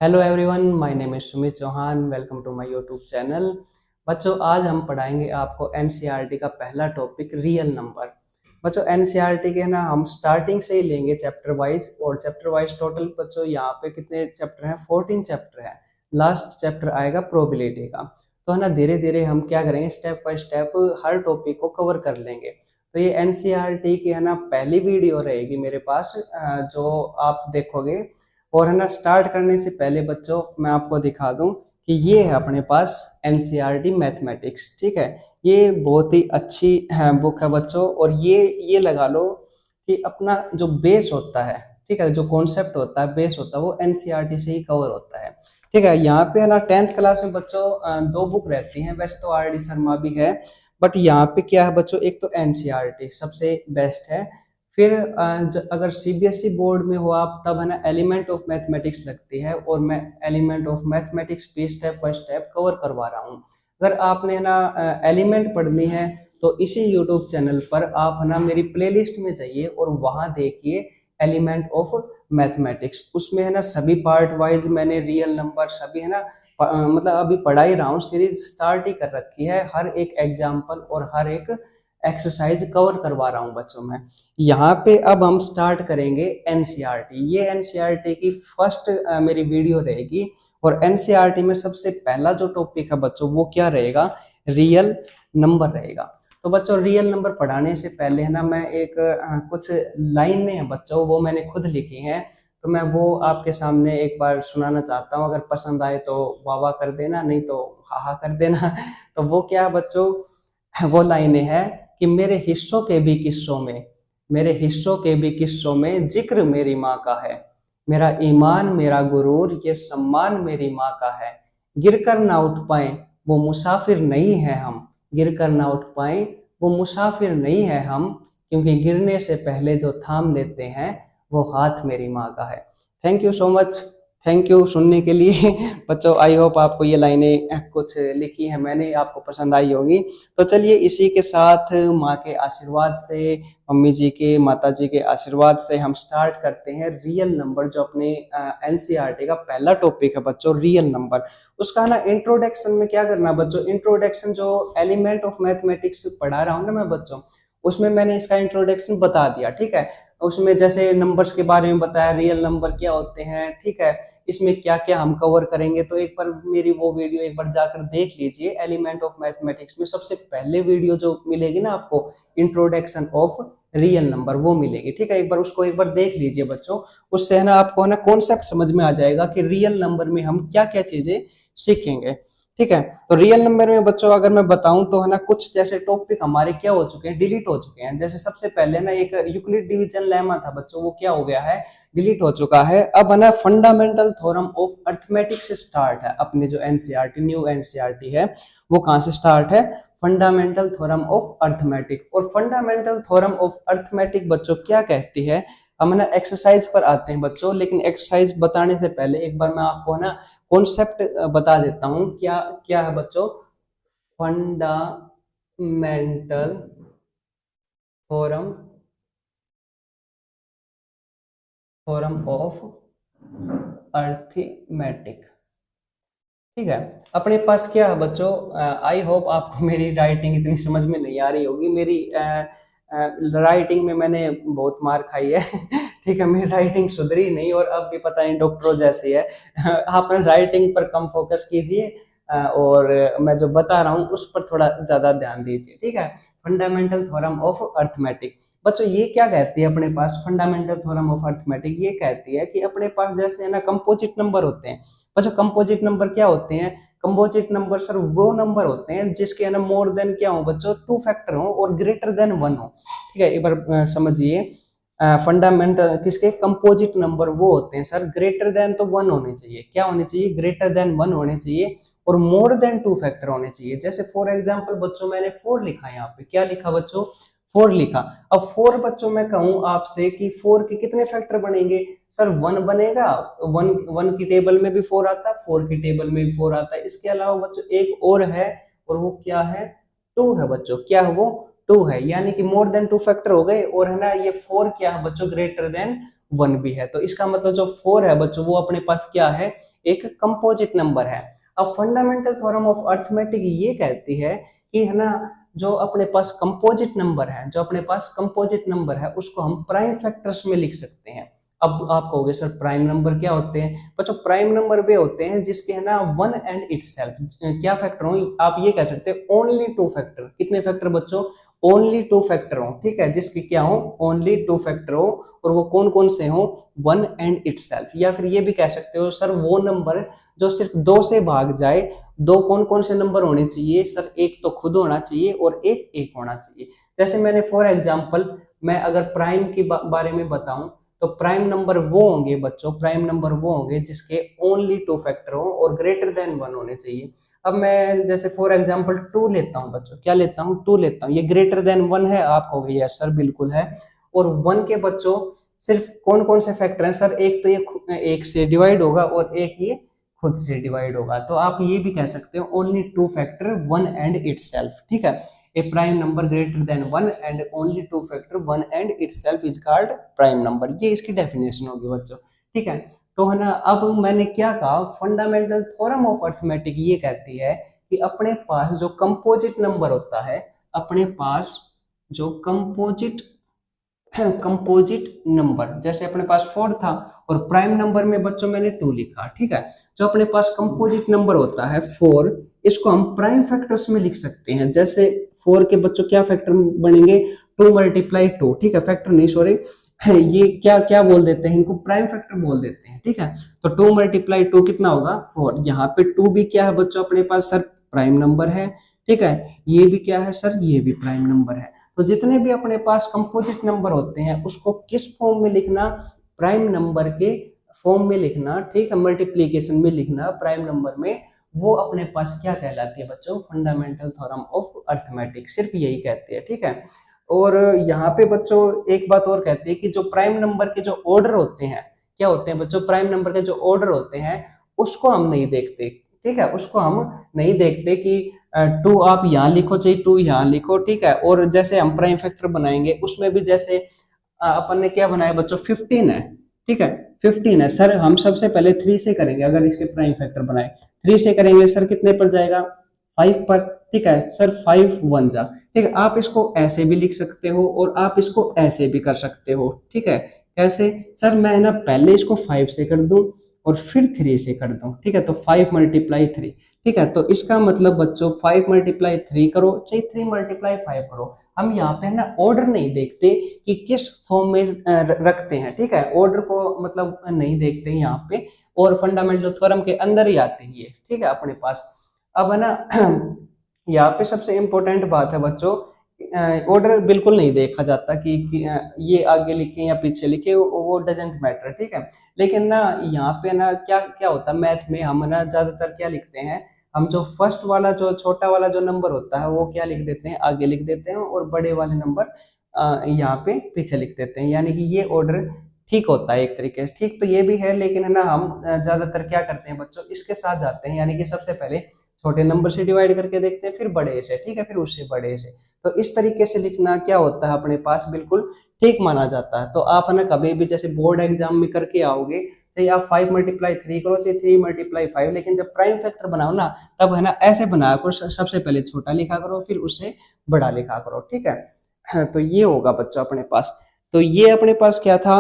Hello everyone, my name is Sumit Chauhan. Welcome to my YouTube channel. बच्चों, आज हम पढ़ाएंगे आपको एनसीईआरटी का पहला टॉपिक रियल नंबर। बच्चों, एनसीईआरटी के ना हम स्टार्टिंग से ही लेंगे चैप्टर वाइज, और चैप्टर वाइज टोटल बच्चों यहाँ पे कितने चैप्टर हैं? 14 चैप्टर है। लास्ट चैप्टर आएगा प्रोबेबिलिटी का। तो है ना, धीरे धीरे हम क्या करेंगे, step by step her topic को कवर कर लेंगे। तो ये एनसीईआरटी की है ना पहली वीडियो रहेगी मेरे पास, जो आप देखोगे। और है ना, स्टार्ट करने से पहले बच्चों मैं आपको दिखा दूं कि ये है अपने पास एनसीईआरटी मैथमेटिक्स। ठीक है, ये बहुत ही अच्छी बुक है बच्चों। और ये लगा लो कि अपना जो बेस होता है, ठीक है, जो कॉन्सेप्ट होता है, बेस होता है, वो एनसीईआरटी से ही कवर होता है। ठीक है, यहाँ पे है ना 10th क्लास में बच्चों दो बुक रहती हैं, वैसे तो आर डी शर्मा भी है, बट यहाँ पे क्या है बच्चों, एक तो एनसीईआरटी सबसे बेस्ट है। फिर अगर सीबीएसई बोर्ड में हो आप, तब है ना एलिमेंट ऑफ मैथमेटिक्स लगती है, और मैं एलिमेंट ऑफ मैथमेटिक्स भी स्टेप बाय स्टेप कवर करवा रहा हूँ। अगर आपने ना एलिमेंट पढ़नी है तो इसी यूट्यूब चैनल पर आप है ना मेरी प्लेलिस्ट में जाइए और वहां देखिए एलिमेंट ऑफ मैथमेटिक्स। उसमें है ना सभी पार्ट वाइज मैंने रियल नंबर सभी है ना मतलब अभी पढ़ा ही रहा हूँ, सीरीज स्टार्ट ही कर रखी है। हर एक एग्जाम्पल और हर एक एक्सरसाइज कवर करवा रहा हूँ बच्चों में। यहाँ पे अब हम स्टार्ट करेंगे एनसीईआरटी। ये एनसीईआरटी की फर्स्ट मेरी वीडियो रहेगी। और एनसीईआरटी में सबसे पहला जो टॉपिक है बच्चों, वो क्या रहेगा? रियल नंबर रहेगा। तो बच्चों, रियल नंबर पढ़ाने से पहले है ना मैं एक कुछ लाइनें हैं बच्चों, वो मैंने खुद लिखी हैं। तो मैं वो आपके सामने एक बार सुनाना चाहता हूँ। अगर पसंद आए तो वाह वाह कर देना, नहीं तो हा हा कर देना। तो वो क्या है बच्चों, वो लाइनें हैं कि मेरे हिस्सों के भी किस्सों में, मेरे हिस्सों के भी किस्सों में जिक्र मेरी माँ का है। मेरा ईमान मेरा गुरूर ये सम्मान मेरी माँ का है। गिर कर ना उठ पाए वो मुसाफिर नहीं है हम। गिर कर ना उठ पाए वो मुसाफिर नहीं है हम, क्योंकि गिरने से पहले जो थाम लेते हैं वो हाथ मेरी माँ का है। Thank you so much. Thank you सुनने के लिए। बच्चों, आई होप आपको ये लाइनें कुछ लिखी हैं मैंने, आपको पसंद आई होगी। तो चलिए, इसी के साथ माँ के आशीर्वाद से, मम्मी जी के, माता जी के आशीर्वाद से हम स्टार्ट करते हैं रियल नंबर, जो अपने एनसीईआरटी का पहला टॉपिक है बच्चों, रियल नंबर। उसका ना इंट्रोडक्शन में क्या करना बच्चों, इंट्रोडक्शन जो एलिमेंट ऑफ मैथमेटिक्स पढ़ा रहा हूँ ना मैं बच्चों, उसमें मैंने इसका इंट्रोडक्शन बता दिया। ठीक है, उसमें जैसे नंबर्स के बारे में बताया, रियल नंबर क्या होते हैं, ठीक है, इसमें क्या क्या हम कवर करेंगे। तो एक बार मेरी वो वीडियो एक बार जाकर देख लीजिए। एलिमेंट ऑफ मैथमेटिक्स में सबसे पहले वीडियो जो मिलेगी ना आपको, इंट्रोडक्शन ऑफ रियल नंबर, वो मिलेगी। ठीक है, एक बार उसको एक बार देख लीजिए बच्चों। उससे है ना आपको है ना कॉन्सेप्ट समझ में आ जाएगा कि रियल नंबर में हम क्या क्या चीजें सीखेंगे। ठीक है, तो रियल नंबर में बच्चों अगर मैं बताऊं तो है ना, कुछ जैसे टॉपिक हमारे क्या हो चुके हैं, डिलीट हो चुके हैं। जैसे सबसे पहले ना एक यूक्लिड डिवीजन लेमा था बच्चों, वो क्या हो गया है, डिलीट हो चुका है। अब है ना फंडामेंटल थ्योरम ऑफ अर्थमेटिक से स्टार्ट है अपनी जो एनसीईआरटी, न्यू एनसीईआरटी है, वो कहां से स्टार्ट है? Fundamental theorem of arithmetic. और फंडामेंटल थ्योरम ऑफ अर्थमेटिक बच्चों क्या कहती है? हम ना एक्सरसाइज पर आते हैं बच्चों, लेकिन एक्सरसाइज बताने से पहले एक बार मैं आपको है ना कॉन्सेप्ट बता देता हूँ। क्या क्या है बच्चों? Fundamental theorem, theorem of arithmetic. ठीक है, अपने पास क्या है बच्चों, आई होप आपको मेरी राइटिंग इतनी समझ में नहीं आ रही होगी। मेरी राइटिंग में मैंने बहुत मार खाई है। ठीक है, मेरी राइटिंग सुधरी नहीं, और अब भी पता नहीं डॉक्टरों जैसी है। आप राइटिंग पर कम फोकस कीजिए, और मैं जो बता रहा हूँ उस पर थोड़ा ज्यादा ध्यान दीजिए। ठीक है, फंडामेंटल थ्योरम ऑफ अर्थमेटिक बच्चों ये क्या कहती है अपने पास? फंडामेंटल थ्योरम ऑफ अर्थमेटिक ये कहती है कि अपने पास जैसे है ना कंपोजिट नंबर होते हैं बच्चों। कंपोजिट नंबर क्या होते हैं? कंपोजिट नंबर सर वो नंबर होते हैं जिसके है ना मोर देन क्या हो बच्चों, 2 फैक्टर हो और ग्रेटर देन 1 हो। ठीक है, एक बार समझिए। फंडामेंटल किसके? कंपोजिट नंबर वो होते हैं सर, ग्रेटर देन तो 1 होने चाहिए। क्या होने चाहिए? ग्रेटर देन 1 होने चाहिए, और मोर देन 2 फैक्टर होने चाहिए। जैसे फॉर एग्जाम्पल बच्चों मैंने 4 लिखा है, यहाँ पे क्या लिखा बच्चों? 4 लिखा। अब 4 बच्चों मैं कहूं आपसे कि 4 के कितने फैक्टर बनेंगे? सर 1 बनेगा। 1 की टेबल में भी 4 आता है, 4 की टेबल में भी 4 आता है। इसके अलावा बच्चों एक और है, और वो क्या है? 2 है बच्चों। क्या है वो? 2 है, यानी कि मोर देन 2 फैक्टर हो गए। और है ना ये 4 क्या है बच्चों? ग्रेटर देन वन भी है। तो इसका मतलब जो 4 है बच्चों वो अपने पास क्या है, एक कंपोजिट नंबर है। अब फंडामेंटल थ्योरम ऑफ अर्थमेटिक ये कहती है कि है ना, जो अपने पास कंपोजिट नंबर है, जो अपने पास कंपोजिट नंबर है उसको हम प्राइम फैक्टर्स में लिख सकते हैं। अब आप कहोगे सर प्राइम नंबर क्या होते हैं? बच्चों प्राइम नंबर वे होते हैं जिसके है ना वन एंड इटसेल्फ क्या फैक्टर हो, आप ये कह सकते हैं ओनली टू फैक्टर। कितने फैक्टर बच्चों? ओनली टू फैक्टर हो, ठीक है, जिसके क्या हो, ओनली टू फैक्टर हो। और वो कौन कौन से हो? One and itself. या फिर ये भी कह सकते हो सर वो नंबर जो सिर्फ दो से भाग जाए। दो कौन कौन से नंबर होने चाहिए सर? एक तो खुद होना चाहिए और एक एक होना चाहिए। जैसे मैंने फॉर एग्जाम्पल मैं अगर प्राइम की बारे में बताऊं तो प्राइम नंबर वो होंगे बच्चों, प्राइम नंबर वो होंगे जिसके ओनली टू फैक्टर हो और ग्रेटर देन वन होने चाहिए। अब मैं जैसे फॉर एग्जांपल 2 लेता हूं बच्चों, क्या लेता हूं? 2 लेता हूं, ये ग्रेटर देन 1 है? आप कहोगे यस सर बिल्कुल है। और 1 के बच्चों सिर्फ कौन कौन से फैक्टर हैं सर? एक तो ये एक से डिवाइड होगा और एक ये खुद से डिवाइड होगा। तो आप ये भी कह सकते हो only two factor one and itself, ठीक है। A prime number greater than one and only two factor one and itself is called prime number. ये इसकी डेफिनेशन होगी बच्चों, ठीक है। तो है ना, अब मैंने क्या कहा, फंडामेंटल थ्योरम ऑफ अर्थमेटिक ये कहती है कि अपने पास जो कंपोजिट नंबर होता है, अपने पास जो कंपोजिट नंबर, जैसे अपने पास 4 था और प्राइम नंबर में बच्चों मैंने 2 लिखा, ठीक है। जो अपने पास कंपोजिट नंबर होता है 4, इसको हम प्राइम फैक्टर्स में लिख सकते हैं। जैसे 4 के बच्चों क्या फैक्टर बनेंगे? 2 मल्टीप्लाई 2, ठीक है, फैक्टर नहीं सॉरी, ये क्या क्या बोल देते हैं इनको? प्राइम फैक्टर बोल देते हैं, ठीक है। तो 2 मल्टीप्लाई 2 कितना होगा? 4। यहाँ पे 2 भी क्या है बच्चों अपने पास? सर प्राइम नंबर है, ठीक है। ये भी क्या है सर? ये भी प्राइम नंबर है। तो जितने भी अपने पास कंपोजिट नंबर होते हैं उसको किस फॉर्म में लिखना? प्राइम नंबर के फॉर्म में लिखना, ठीक है, मल्टीप्लीकेशन में लिखना प्राइम नंबर में। वो अपने पास क्या कहलाती है बच्चों? फंडामेंटल थ्योरम ऑफ अर्थमेटिक सिर्फ यही कहती है, ठीक है। और यहाँ पे बच्चों एक बात और कहती है कि जो प्राइम नंबर के जो ऑर्डर होते हैं, क्या होते हैं बच्चों? प्राइम नंबर के जो ऑर्डर होते हैं उसको हम नहीं देखते, ठीक है, उसको हम नहीं देखते कि 2 आप यहाँ लिखो चाहे 2 यहाँ लिखो, ठीक है। और जैसे हम प्राइम फैक्टर बनाएंगे उसमें भी जैसे अपन ने क्या बनाया बच्चों? 15 है, ठीक है, 15 है सर। हम सबसे पहले 3 से करेंगे, अगर इसके प्राइम फैक्टर बनाए 3 से करेंगे सर कितने पर जाएगा? 5 पर, ठीक है सर, 5 1 जा, ठीक है। आप इसको ऐसे भी लिख सकते हो और आप इसको ऐसे भी कर सकते हो, ठीक है। कैसे सर? मैं ना पहले इसको 5 से कर दूं और फिर 3 से कर दूं, ठीक है। तो 5 मल्टीप्लाई 3, ठीक है। तो इसका मतलब बच्चों 5 मल्टीप्लाई 3 करो चाहे 3 मल्टीप्लाई 5 करो, हम यहाँ पे ना ऑर्डर नहीं देखते कि किस फॉर्म में रखते हैं, ठीक है। ऑर्डर को मतलब नहीं देखते यहाँ पे, और फंडामेंटल थ्योरम के अंदर ही आते ही है, ठीक है अपने पास। अब है ना यहाँ पे सबसे इम्पोर्टेंट बात है बच्चों, ऑर्डर बिल्कुल नहीं देखा जाता कि ये आगे लिखे या पीछे लिखे, वो डजेंट मैटर, ठीक है। लेकिन ना यहाँ पे ना क्या क्या होता है मैथ में, हम ना ज्यादातर क्या लिखते हैं, हम जो फर्स्ट वाला जो छोटा वाला जो नंबर होता है वो क्या लिख देते हैं? आगे लिख देते हैं, और बड़े वाले नंबर यहाँ पे पीछे लिख देते हैं। यानी कि ये ऑर्डर ठीक होता है एक तरीके से, ठीक तो ये भी है, लेकिन है ना हम ज्यादातर क्या करते हैं बच्चों? इसके साथ जाते हैं, यानी कि सबसे पहले छोटे नंबर से डिवाइड करके देखते हैं, फिर बड़े से, ठीक है, फिर उससे बड़े से। तो इस तरीके से लिखना क्या होता है अपने पास बिल्कुल ठीक माना जाता है। तो आप है ना कभी भी जैसे बोर्ड एग्जाम में करके आओगे, चाहे आप 5 मल्टीप्लाई 3 करो चाहे 3 मल्टीप्लाई 5, लेकिन जब प्राइम फैक्टर बनाओ ना तब है ना ऐसे बनाया करो, सबसे पहले छोटा लिखा करो फिर उससे बड़ा लिखा करो, ठीक है। हाँ, तो ये होगा बच्चों अपने पास। तो ये अपने पास क्या था?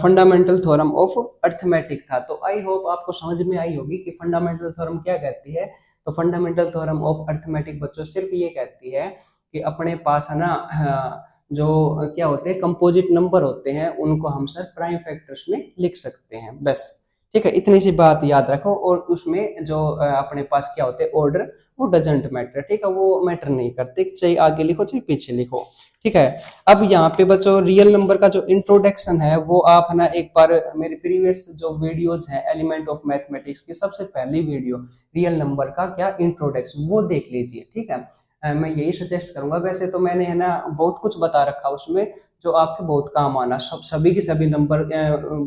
फंडामेंटल थ्योरम ऑफ अर्थमेटिक था। तो आई होप आपको समझ में आई होगी कि फंडामेंटल थ्योरम क्या कहती है। तो फंडामेंटल थ्योरम ऑफ अर्थमेटिक बच्चों सिर्फ ये कहती है कि अपने पास है ना जो क्या होते हैं कंपोजिट नंबर होते हैं उनको हम सर प्राइम फैक्टर्स में लिख सकते हैं, बस, ठीक है। इतनी सी बात याद रखो, और उसमें जो अपने पास क्या होते हैं ऑर्डर, वो डजेंट मैटर, ठीक है, वो मैटर नहीं करते, चाहे आगे लिखो चाहे पीछे लिखो, ठीक है। अब यहाँ पे बच्चों रियल नंबर का जो इंट्रोडक्शन है वो आप है ना एक बार मेरे प्रीवियस जो वीडियोज हैं एलिमेंट ऑफ मैथमेटिक्स की सबसे पहली वीडियो रियल नंबर का क्या इंट्रोडक्शन, वो देख लीजिए, ठीक है। मैं यही सजेस्ट करूंगा। वैसे तो मैंने है ना बहुत कुछ बता रखा उसमें जो आपके बहुत काम आना, सभी के सभी नंबर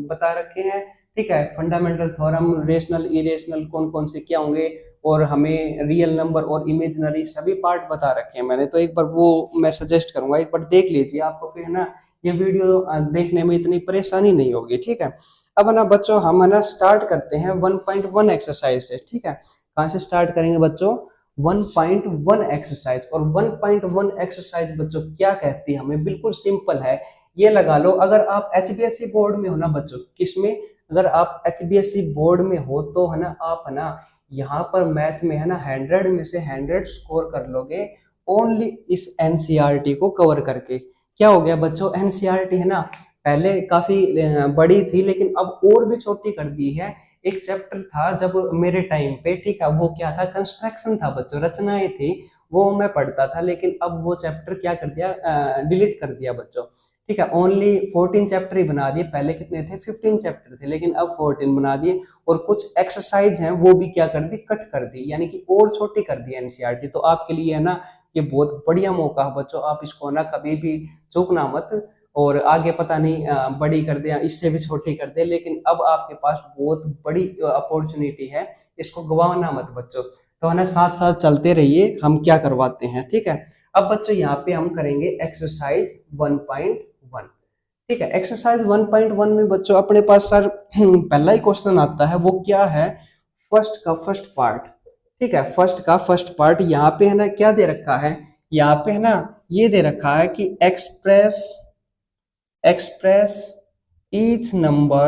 बता रखे हैं, ठीक है। फंडामेंटल थ्योरम, रेशनल इरेशनल कौन कौन से क्या होंगे, और हमें रियल नंबर और इमेजिनरी सभी पार्ट बता रखे हैं मैंने। तो एक बार वो मैं सजेस्ट करूंगा, एक बार देख लीजिए, आपको फिर है ना ये वीडियो देखने में इतनी परेशानी नहीं होगी। ठीक है, अब है ना बच्चों हम है ना स्टार्ट करते हैं 1.1 एक्सरसाइज से। ठीक है, कहाँ से स्टार्ट करेंगे बच्चों? 1.1 एक्सरसाइज। और 1.1 एक्सरसाइज बच्चों क्या कहती है हमें? बिल्कुल सिंपल है, ये लगा लो। अगर आप एचबीएससी बोर्ड में हो ना बच्चों, किसमें? अगर आप एचबीएससी बोर्ड में हो तो है ना आप है ना यहाँ पर मैथ में है ना 100 में से 100 स्कोर कर लोगे ओनली इस एनसीईआरटी को कवर करके। क्या हो गया बच्चों? एनसीईआरटी है ना पहले काफी बड़ी थी, लेकिन अब और भी छोटी कर दी है। एक चैप्टर था जब मेरे टाइम पे, ठीक है, वो क्या था? कंस्ट्रक्शन था बच्चों, रचनाएं थी, वो मैं पढ़ता था। लेकिन अब वो चैप्टर क्या कर दिया? डिलीट कर दिया बच्चों। ठीक है, ओनली 14 चैप्टर ही बना दिए। पहले कितने थे? 15 चैप्टर थे, लेकिन अब 14 बना दिए। और कुछ एक्सरसाइज हैं वो भी क्या कर दी? कट कर दी, यानी कि और छोटी कर दी एनसीईआरटी। तो आपके लिए है ना ये बहुत बढ़िया मौका है बच्चों, आप इसको ना कभी भी चूकना मत। और आगे पता नहीं बड़ी कर दे, इससे भी छोटी कर दे, लेकिन अब आपके पास बहुत बड़ी अपॉर्चुनिटी है, इसको गवाना मत बच्चों। तो है ना साथ साथ चलते रहिए, हम क्या करवाते हैं। ठीक है, अब बच्चों यहाँ पे हम करेंगे एक्सरसाइज 1.1। ठीक है, एक्सरसाइज 1.1 में बच्चों अपने पास सर पहला ही क्वेश्चन आता है, वो क्या है? फर्स्ट का फर्स्ट पार्ट। ठीक है, फर्स्ट का फर्स्ट पार्ट यहाँ पे है ना क्या दे रखा है? यहाँ पे है ना ये दे रखा है कि express express each number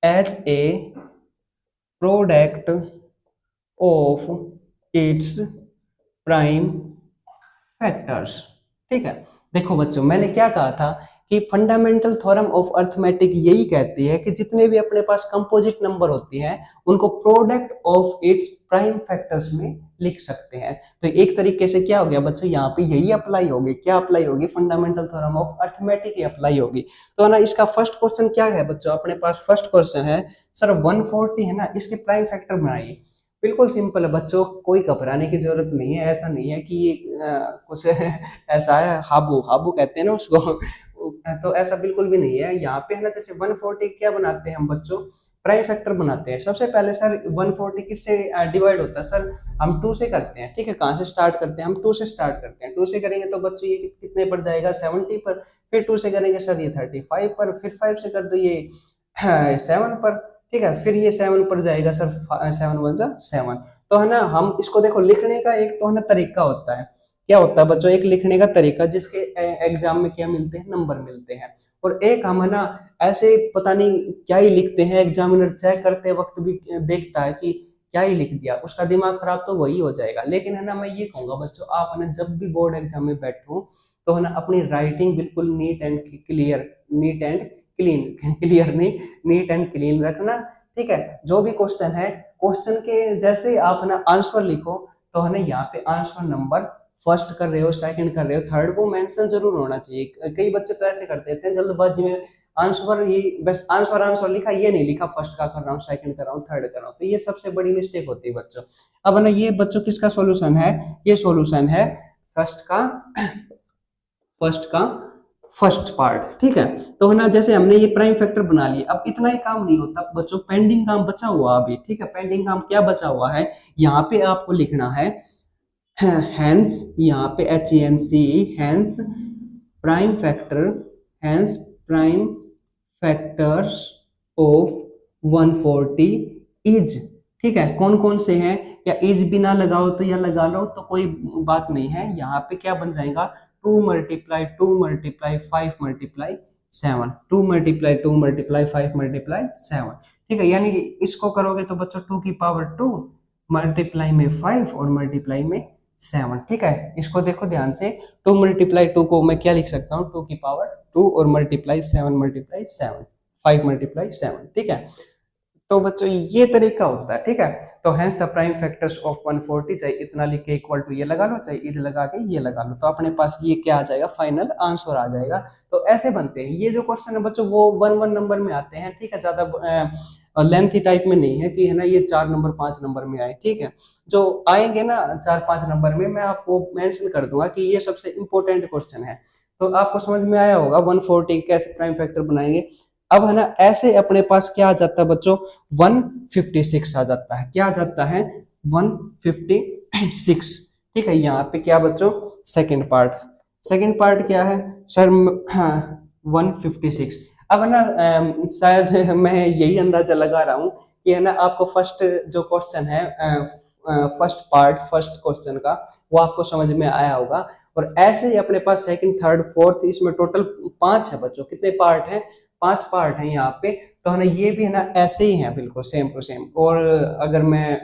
as a product of its prime factors। ठीक है, देखो बच्चों मैंने क्या कहा था कि फंडामेंटल थ्योरम ऑफ अर्थमेटिक यही कहती है कि जितने भी अपने पास कंपोजिट नंबर होती हैं उनको product of its prime factors में लिख सकते हैं। तो एक तरीके से क्या हो गया बच्चों, यहाँ पे यही अप्लाई होगी। क्या अप्लाई होगी? Fundamental theorem of arithmetic he apply होगी। तो ना इसका फर्स्ट क्वेश्चन क्या है बच्चों? अपने पास फर्स्ट क्वेश्चन है सर 140 है ना, इसके प्राइम फैक्टर बनाइए। बिल्कुल सिंपल है बच्चों, कोई घबराने की जरूरत नहीं है। ऐसा नहीं है कि ये कुछ ऐसा है, हाबू हाबू कहते हैं ना उसको तो ऐसा बिल्कुल भी नहीं है। यहाँ पे है ना जैसे 140 क्या बनाते हैं हम बच्चों? प्राइम फैक्टर बनाते हैं। सबसे पहले सर 140 किससे डिवाइड होता है? सर हम 2 से करते हैं। ठीक है, कहाँ से स्टार्ट करते हैं? हम 2 से स्टार्ट करते हैं। 2 से करेंगे तो बच्चों ये कितने पर जाएगा? 70 पर। फिर 2 से करेंगे सर ये 35 पर। फिर 5 से कर दो ये 7 पर। ठीक है, फिर ये 7 पर जाएगा सर 7 1 जा 7। तो है ना हम इसको देखो लिखने का एक तो है ना तरीका होता है। क्या होता है बच्चों? एक लिखने का तरीका जिसके एग्जाम में क्या मिलते हैं? नंबर मिलते हैं। और एक हम है ना ऐसे पता नहीं क्या ही लिखते हैं, एग्जामिनर चेक करते वक्त भी देखता है कि क्या ही लिख दिया, उसका दिमाग खराब तो वही हो जाएगा। लेकिन है ना मैं ये कहूंगा बच्चों, आप है ना जब भी बोर्ड एग्जाम में बैठो तो है ना अपनी राइटिंग बिल्कुल neat and clear, neat and clean clear नहीं, नीट एंड क्लीन रखना। ठीक है, जो भी क्वेश्चन है, क्वेश्चन के जैसे आप ना आंसर लिखो तो है ना यहाँ पे आंसर नंबर फर्स्ट कर रहे हो, सेकंड कर रहे हो, थर्ड वो मेंशन जरूर होना चाहिए। कई बच्चे तो ऐसे कर देते हैं जल्दबाजी में, आंसर ये बस आंसर आंसर लिखा, ये नहीं लिखा फर्स्ट का कर रहा हूँ, सेकंड कर रहा हूँ, थर्ड कर रहा हूँ। तो ये सबसे बड़ी मिस्टेक होती है बच्चों। अब है ना ये बच्चों किसका सॉल्यूशन है? ये सॉल्यूशन है फर्स्ट का फर्स्ट का फर्स्ट पार्ट। ठीक है, तो है ना जैसे हमने ये प्राइम फैक्टर बना लिया, अब इतना ही काम नहीं होता बच्चों, पेंडिंग काम बचा हुआ अभी। ठीक है, पेंडिंग काम क्या बचा हुआ है? यहाँ पे आपको लिखना है हैंस, यहाँ पे HENC, hence prime factor, hence prime factors of 140 is. ठीक है, कौन कौन से हैं? या इज भी ना लगाओ तो या लगा लो तो कोई बात नहीं है। यहाँ पे क्या बन जाएगा? 2 multiply 2 multiply 5 multiply 7, 2 multiply 2 multiply 5 multiply 7। ठीक है, यानी कि इसको करोगे तो बच्चों 2 की पावर 2 मल्टीप्लाई में 5 और मल्टीप्लाई में 7। ठीक है, इसको देखो ध्यान से, 2 मल्टीप्लाई 2 को मैं क्या लिख सकता हूँ? 2 की पावर 2 और मल्टीप्लाई 7 मल्टीप्लाई 7, 5 मल्टीप्लाई 7। ठीक है, तो बच्चों ये तरीका होता है। ठीक है, तो hence the prime factors of 140, चाहे इतना लिख के इक्वल टू ये लगा लो, चाहे इधर लगा के ये लगा लो, तो अपने पास ये क्या आ जाएगा? फाइनल आंसर आ जाएगा। तो ऐसे बनते हैं ये जो क्वेश्चन है बच्चों, वो 1 1 नंबर में आते हैं। ठीक है, ज्यादा लेंथी टाइप में नहीं है कि है ना ये 4 नंबर 5 नंबर में आए। ठीक है, जो आएंगे ना 4 5 नंबर में मैं आपको मेंशन कर दूंगा कि ये सबसे इंपॉर्टेंट क्वेश्चन है। तो आपको समझ में आया होगा 140 कैसे प्राइम फैक्टर बनाएंगे। अब है ना ऐसे अपने पास क्या आ जाता है बच्चों? 156 आ जाता है। क्या आ जाता है? 156। ठीक है, यहाँ पे क्या बच्चों? सेकंड पार्ट, सेकंड पार्ट क्या है सर? हाँ, 156। अब है ना शायद मैं यही अंदाजा लगा रहा हूँ कि है ना आपको फर्स्ट जो क्वेश्चन है, फर्स्ट पार्ट फर्स्ट क्वेश्चन का, वो आपको समझ में आया होगा। और ऐसे ही अपने पास सेकंड थर्ड फोर्थ, इसमें टोटल 5 है बच्चों। कितने पार्ट हैं? 5 पार्ट हैं यहाँ पे। तो है ना ये भी है ना ऐसे ही है, बिल्कुल सेम टू सेम। और अगर मैं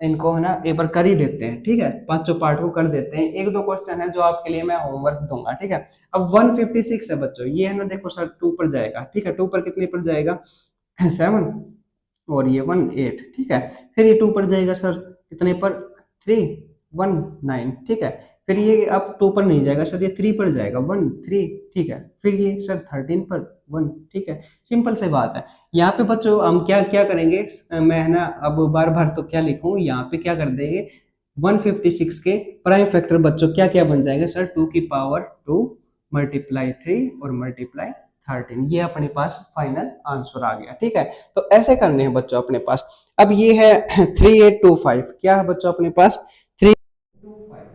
इनको है ना एक बार कर ही देते हैं, ठीक है, पांचों पार्ट को कर देते हैं। एक दो क्वेश्चन है जो आपके लिए मैं होमवर्क दूंगा, ठीक है। अब 156 है बच्चों, ये है ना देखो सर 2 पर जाएगा, ठीक है। 2 पर कितने पर जाएगा? 7। और ये 1 8, ठीक है। फिर ये 2 पर जाएगा सर कितने पर? 3 1 9, ठीक है। फिर ये अब 2 पर नहीं जाएगा सर, ये 3 पर जाएगा, 1 3, ठीक है। फिर ये सर 13 पर 1, ठीक है। सिंपल सी बात है। यहाँ पे बच्चों हम क्या क्या करेंगे, मैं है ना अब बार बार तो क्या लिखूं, यहाँ पे क्या कर देंगे, 156 के प्राइम फैक्टर बच्चों क्या क्या बन जाएंगे सर? 2 मल्टीप्लाई 3 और मल्टीप्लाई 13, ये अपने पास फाइनल आंसर आ गया, ठीक है। तो ऐसे करने हैं बच्चों अपने पास। अब ये है 3825, क्या है बच्चों अपने पास? 3 25।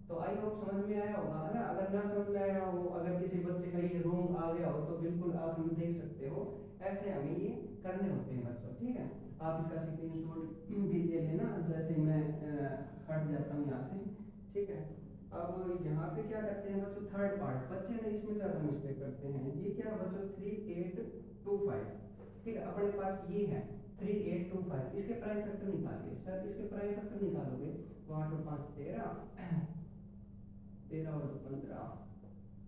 तो आई होप समझ में आया होगा, है ना। अगर ना समझ में आया हो, अगर किसी बच्चे का ये रॉन्ग आ गया हो, तो बिल्कुल आप हमें देख सकते हो। ऐसे हमें ये करने होते हैं बच्चों, ठीक है। आप इसका स्क्रीनशॉट भी ले लेना, जैसे मैं हट जाता हूँ यहाँ से, ठीक है। अब यहाँ पे क्या करते हैं बच्चों, थर्ड पार्ट बच्चे ना इसमें ज़्यादा मिस्टेक करते हैं। ये क्या है बच्चों? 3825, ठीक है। अपने पास ये है 3825, इसके प्राइम फैक्टर निकालिए सर। इसके प्राइम फैक्टर निकालोगे तो 8 और 5 13, 13 और 2 15,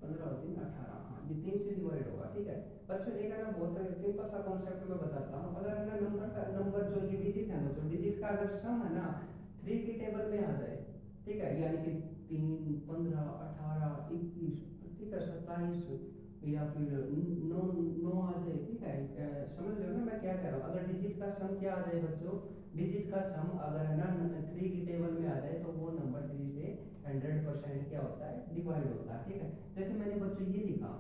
15 और 3 18, हाँ ये 3 से डिवाइड होगा, ठीक है। बच्चों एक है ना बहुत सिंपल सा कॉन्सेप्ट मैं बताता हूँ। अगर है ना नंबर जो ये डिजिट है बच्चों, डिजिट का अगर सम है ना 3 की टेबल में आ जाए, ठीक है, यानी कि 3 15 18 21, ठीक है, 27, या फिर 9 9 आ जाए, ठीक है। समझ रहे हो ना मैं क्या कह रहा हूँ? अगर डिजिट का सम क्या आ जाए बच्चों, डिजिट का सम अगर है ना 3 की टेबल में आ जाए, तो वो नंबर 3 से 100% क्या होता है? डिवाइड होता है, ठीक है। जैसे मैंने बच्चों ये लिखा,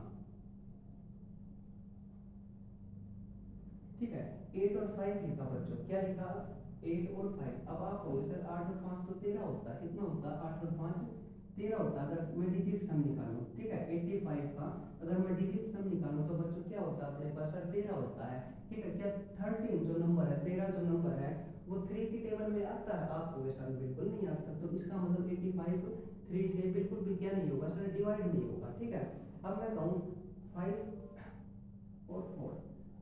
ठीक है, 8 और 5 लिखा बच्चों, क्या लिखा? 8 और 5। अब आप हो सर 8 और 5 तो 13 होता है, कितना होता है? 8 और 5 13 होता है। अगर मैं डिजिट सम निकालूं, ठीक है, 85 का अगर मैं डिजिट सम निकालूं, तो बच्चों क्या होता है अपने पास? सर 13 होता है, ठीक है। क्या 13 जो नंबर है, 13 जो नंबर है, वो 3 की टेबल में आता है? आपको ये सर बिल्कुल नहीं आता। तो इसका मतलब 85 3 से बिल्कुल भी क्या नहीं होगा सर? डिवाइड नहीं होगा, ठीक है। अब मैं कहूँ 5 और 4,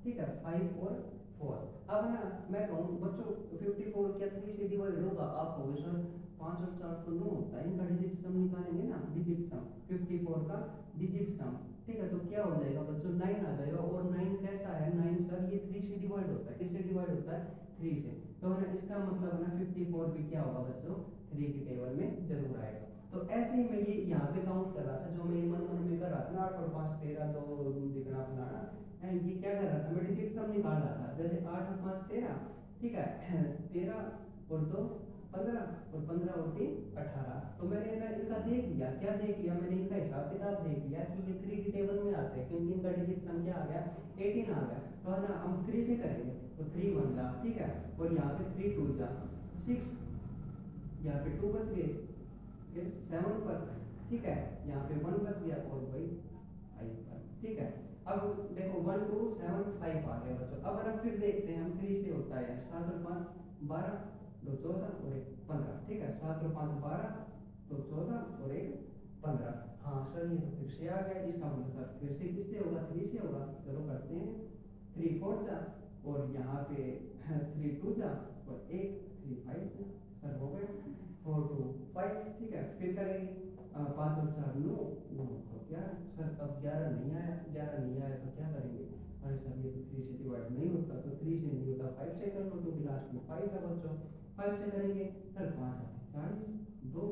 ठीक है, 5 और 4। अब ना मैं कहूँ बच्चों 54 क्या 3 से डिवाइड होगा? आप कहोगे सर 5 और 4 तो 9 होता है, इनका डिजिट सम निकालेंगे ना, डिजिट सम 54 का डिजिट सम, ठीक है। तो क्या हो जाएगा बच्चों? 9 आ जाएगा। और 9 कैसा है? 9 सर ये 3 से डिवाइड होता है, किससे डिवाइड होता है? 3 से। तो है ना इसका मतलब है ना 54 भी क्या होगा बच्चों? 3 की टेबल में जरूर आएगा। तो ऐसे ही मैं ये यहाँ पे काउंट कर रहा था, जो मैं मन मन में कर रहा था ना, 8 और 5 13, तो दिखना फलाना, ये क्या कर रहा था? मैं डिजिट सम निकाल रहा था। जैसे 8 और 5 13, ठीक है, 13 और 2 15, और 15 और 3 18। तो मैंने ना इनका देख लिया, क्या देख लिया मैंने? इनका हिसाब किताब देख लिया कि ये 3 की टेबल में आते हैं, क्योंकि इनका डिजिट सम क्या आ गया? 18 आ गया। तो है ना हम 3 से करेंगे, तो 3 1 जा, ठीक है, और यहाँ पे 3 2 जा 6, यहाँ पे 2 बच गए, फिर 7 पर, ठीक है, यहाँ पे 1 बच गया, और वही 5 पर, ठीक है। अब देखो 1 2 7 5 आ गया बच्चों। अब ना फिर देखते हैं हम 3 से होता है यार, 7 और 5 12, 2 14 और 1 15, ठीक है, 7 और 5 12, 2 14 और 1 15। हाँ सर ये तो फिर से आ गया, इसका मतलब सर फिर से किससे होगा? 3 से होगा। चलो करते हैं, 3 4 जा, और यहाँ पे 3 2 जा, और 1 3 5 जा, सर हो गया 4 2 5, ठीक है। फिर करेंगे 5 और 4 9 9 तो 11, सर अब 11 नहीं आया, 11 नहीं आया तो क्या करेंगे? अरे सर ये तो 3 से डिवाइड नहीं होता, तो 3 से नहीं होता 5 से कर लो, क्योंकि लास्ट में 5 है बच्चों। 5 से करेंगे सर, 5 आते 40, 2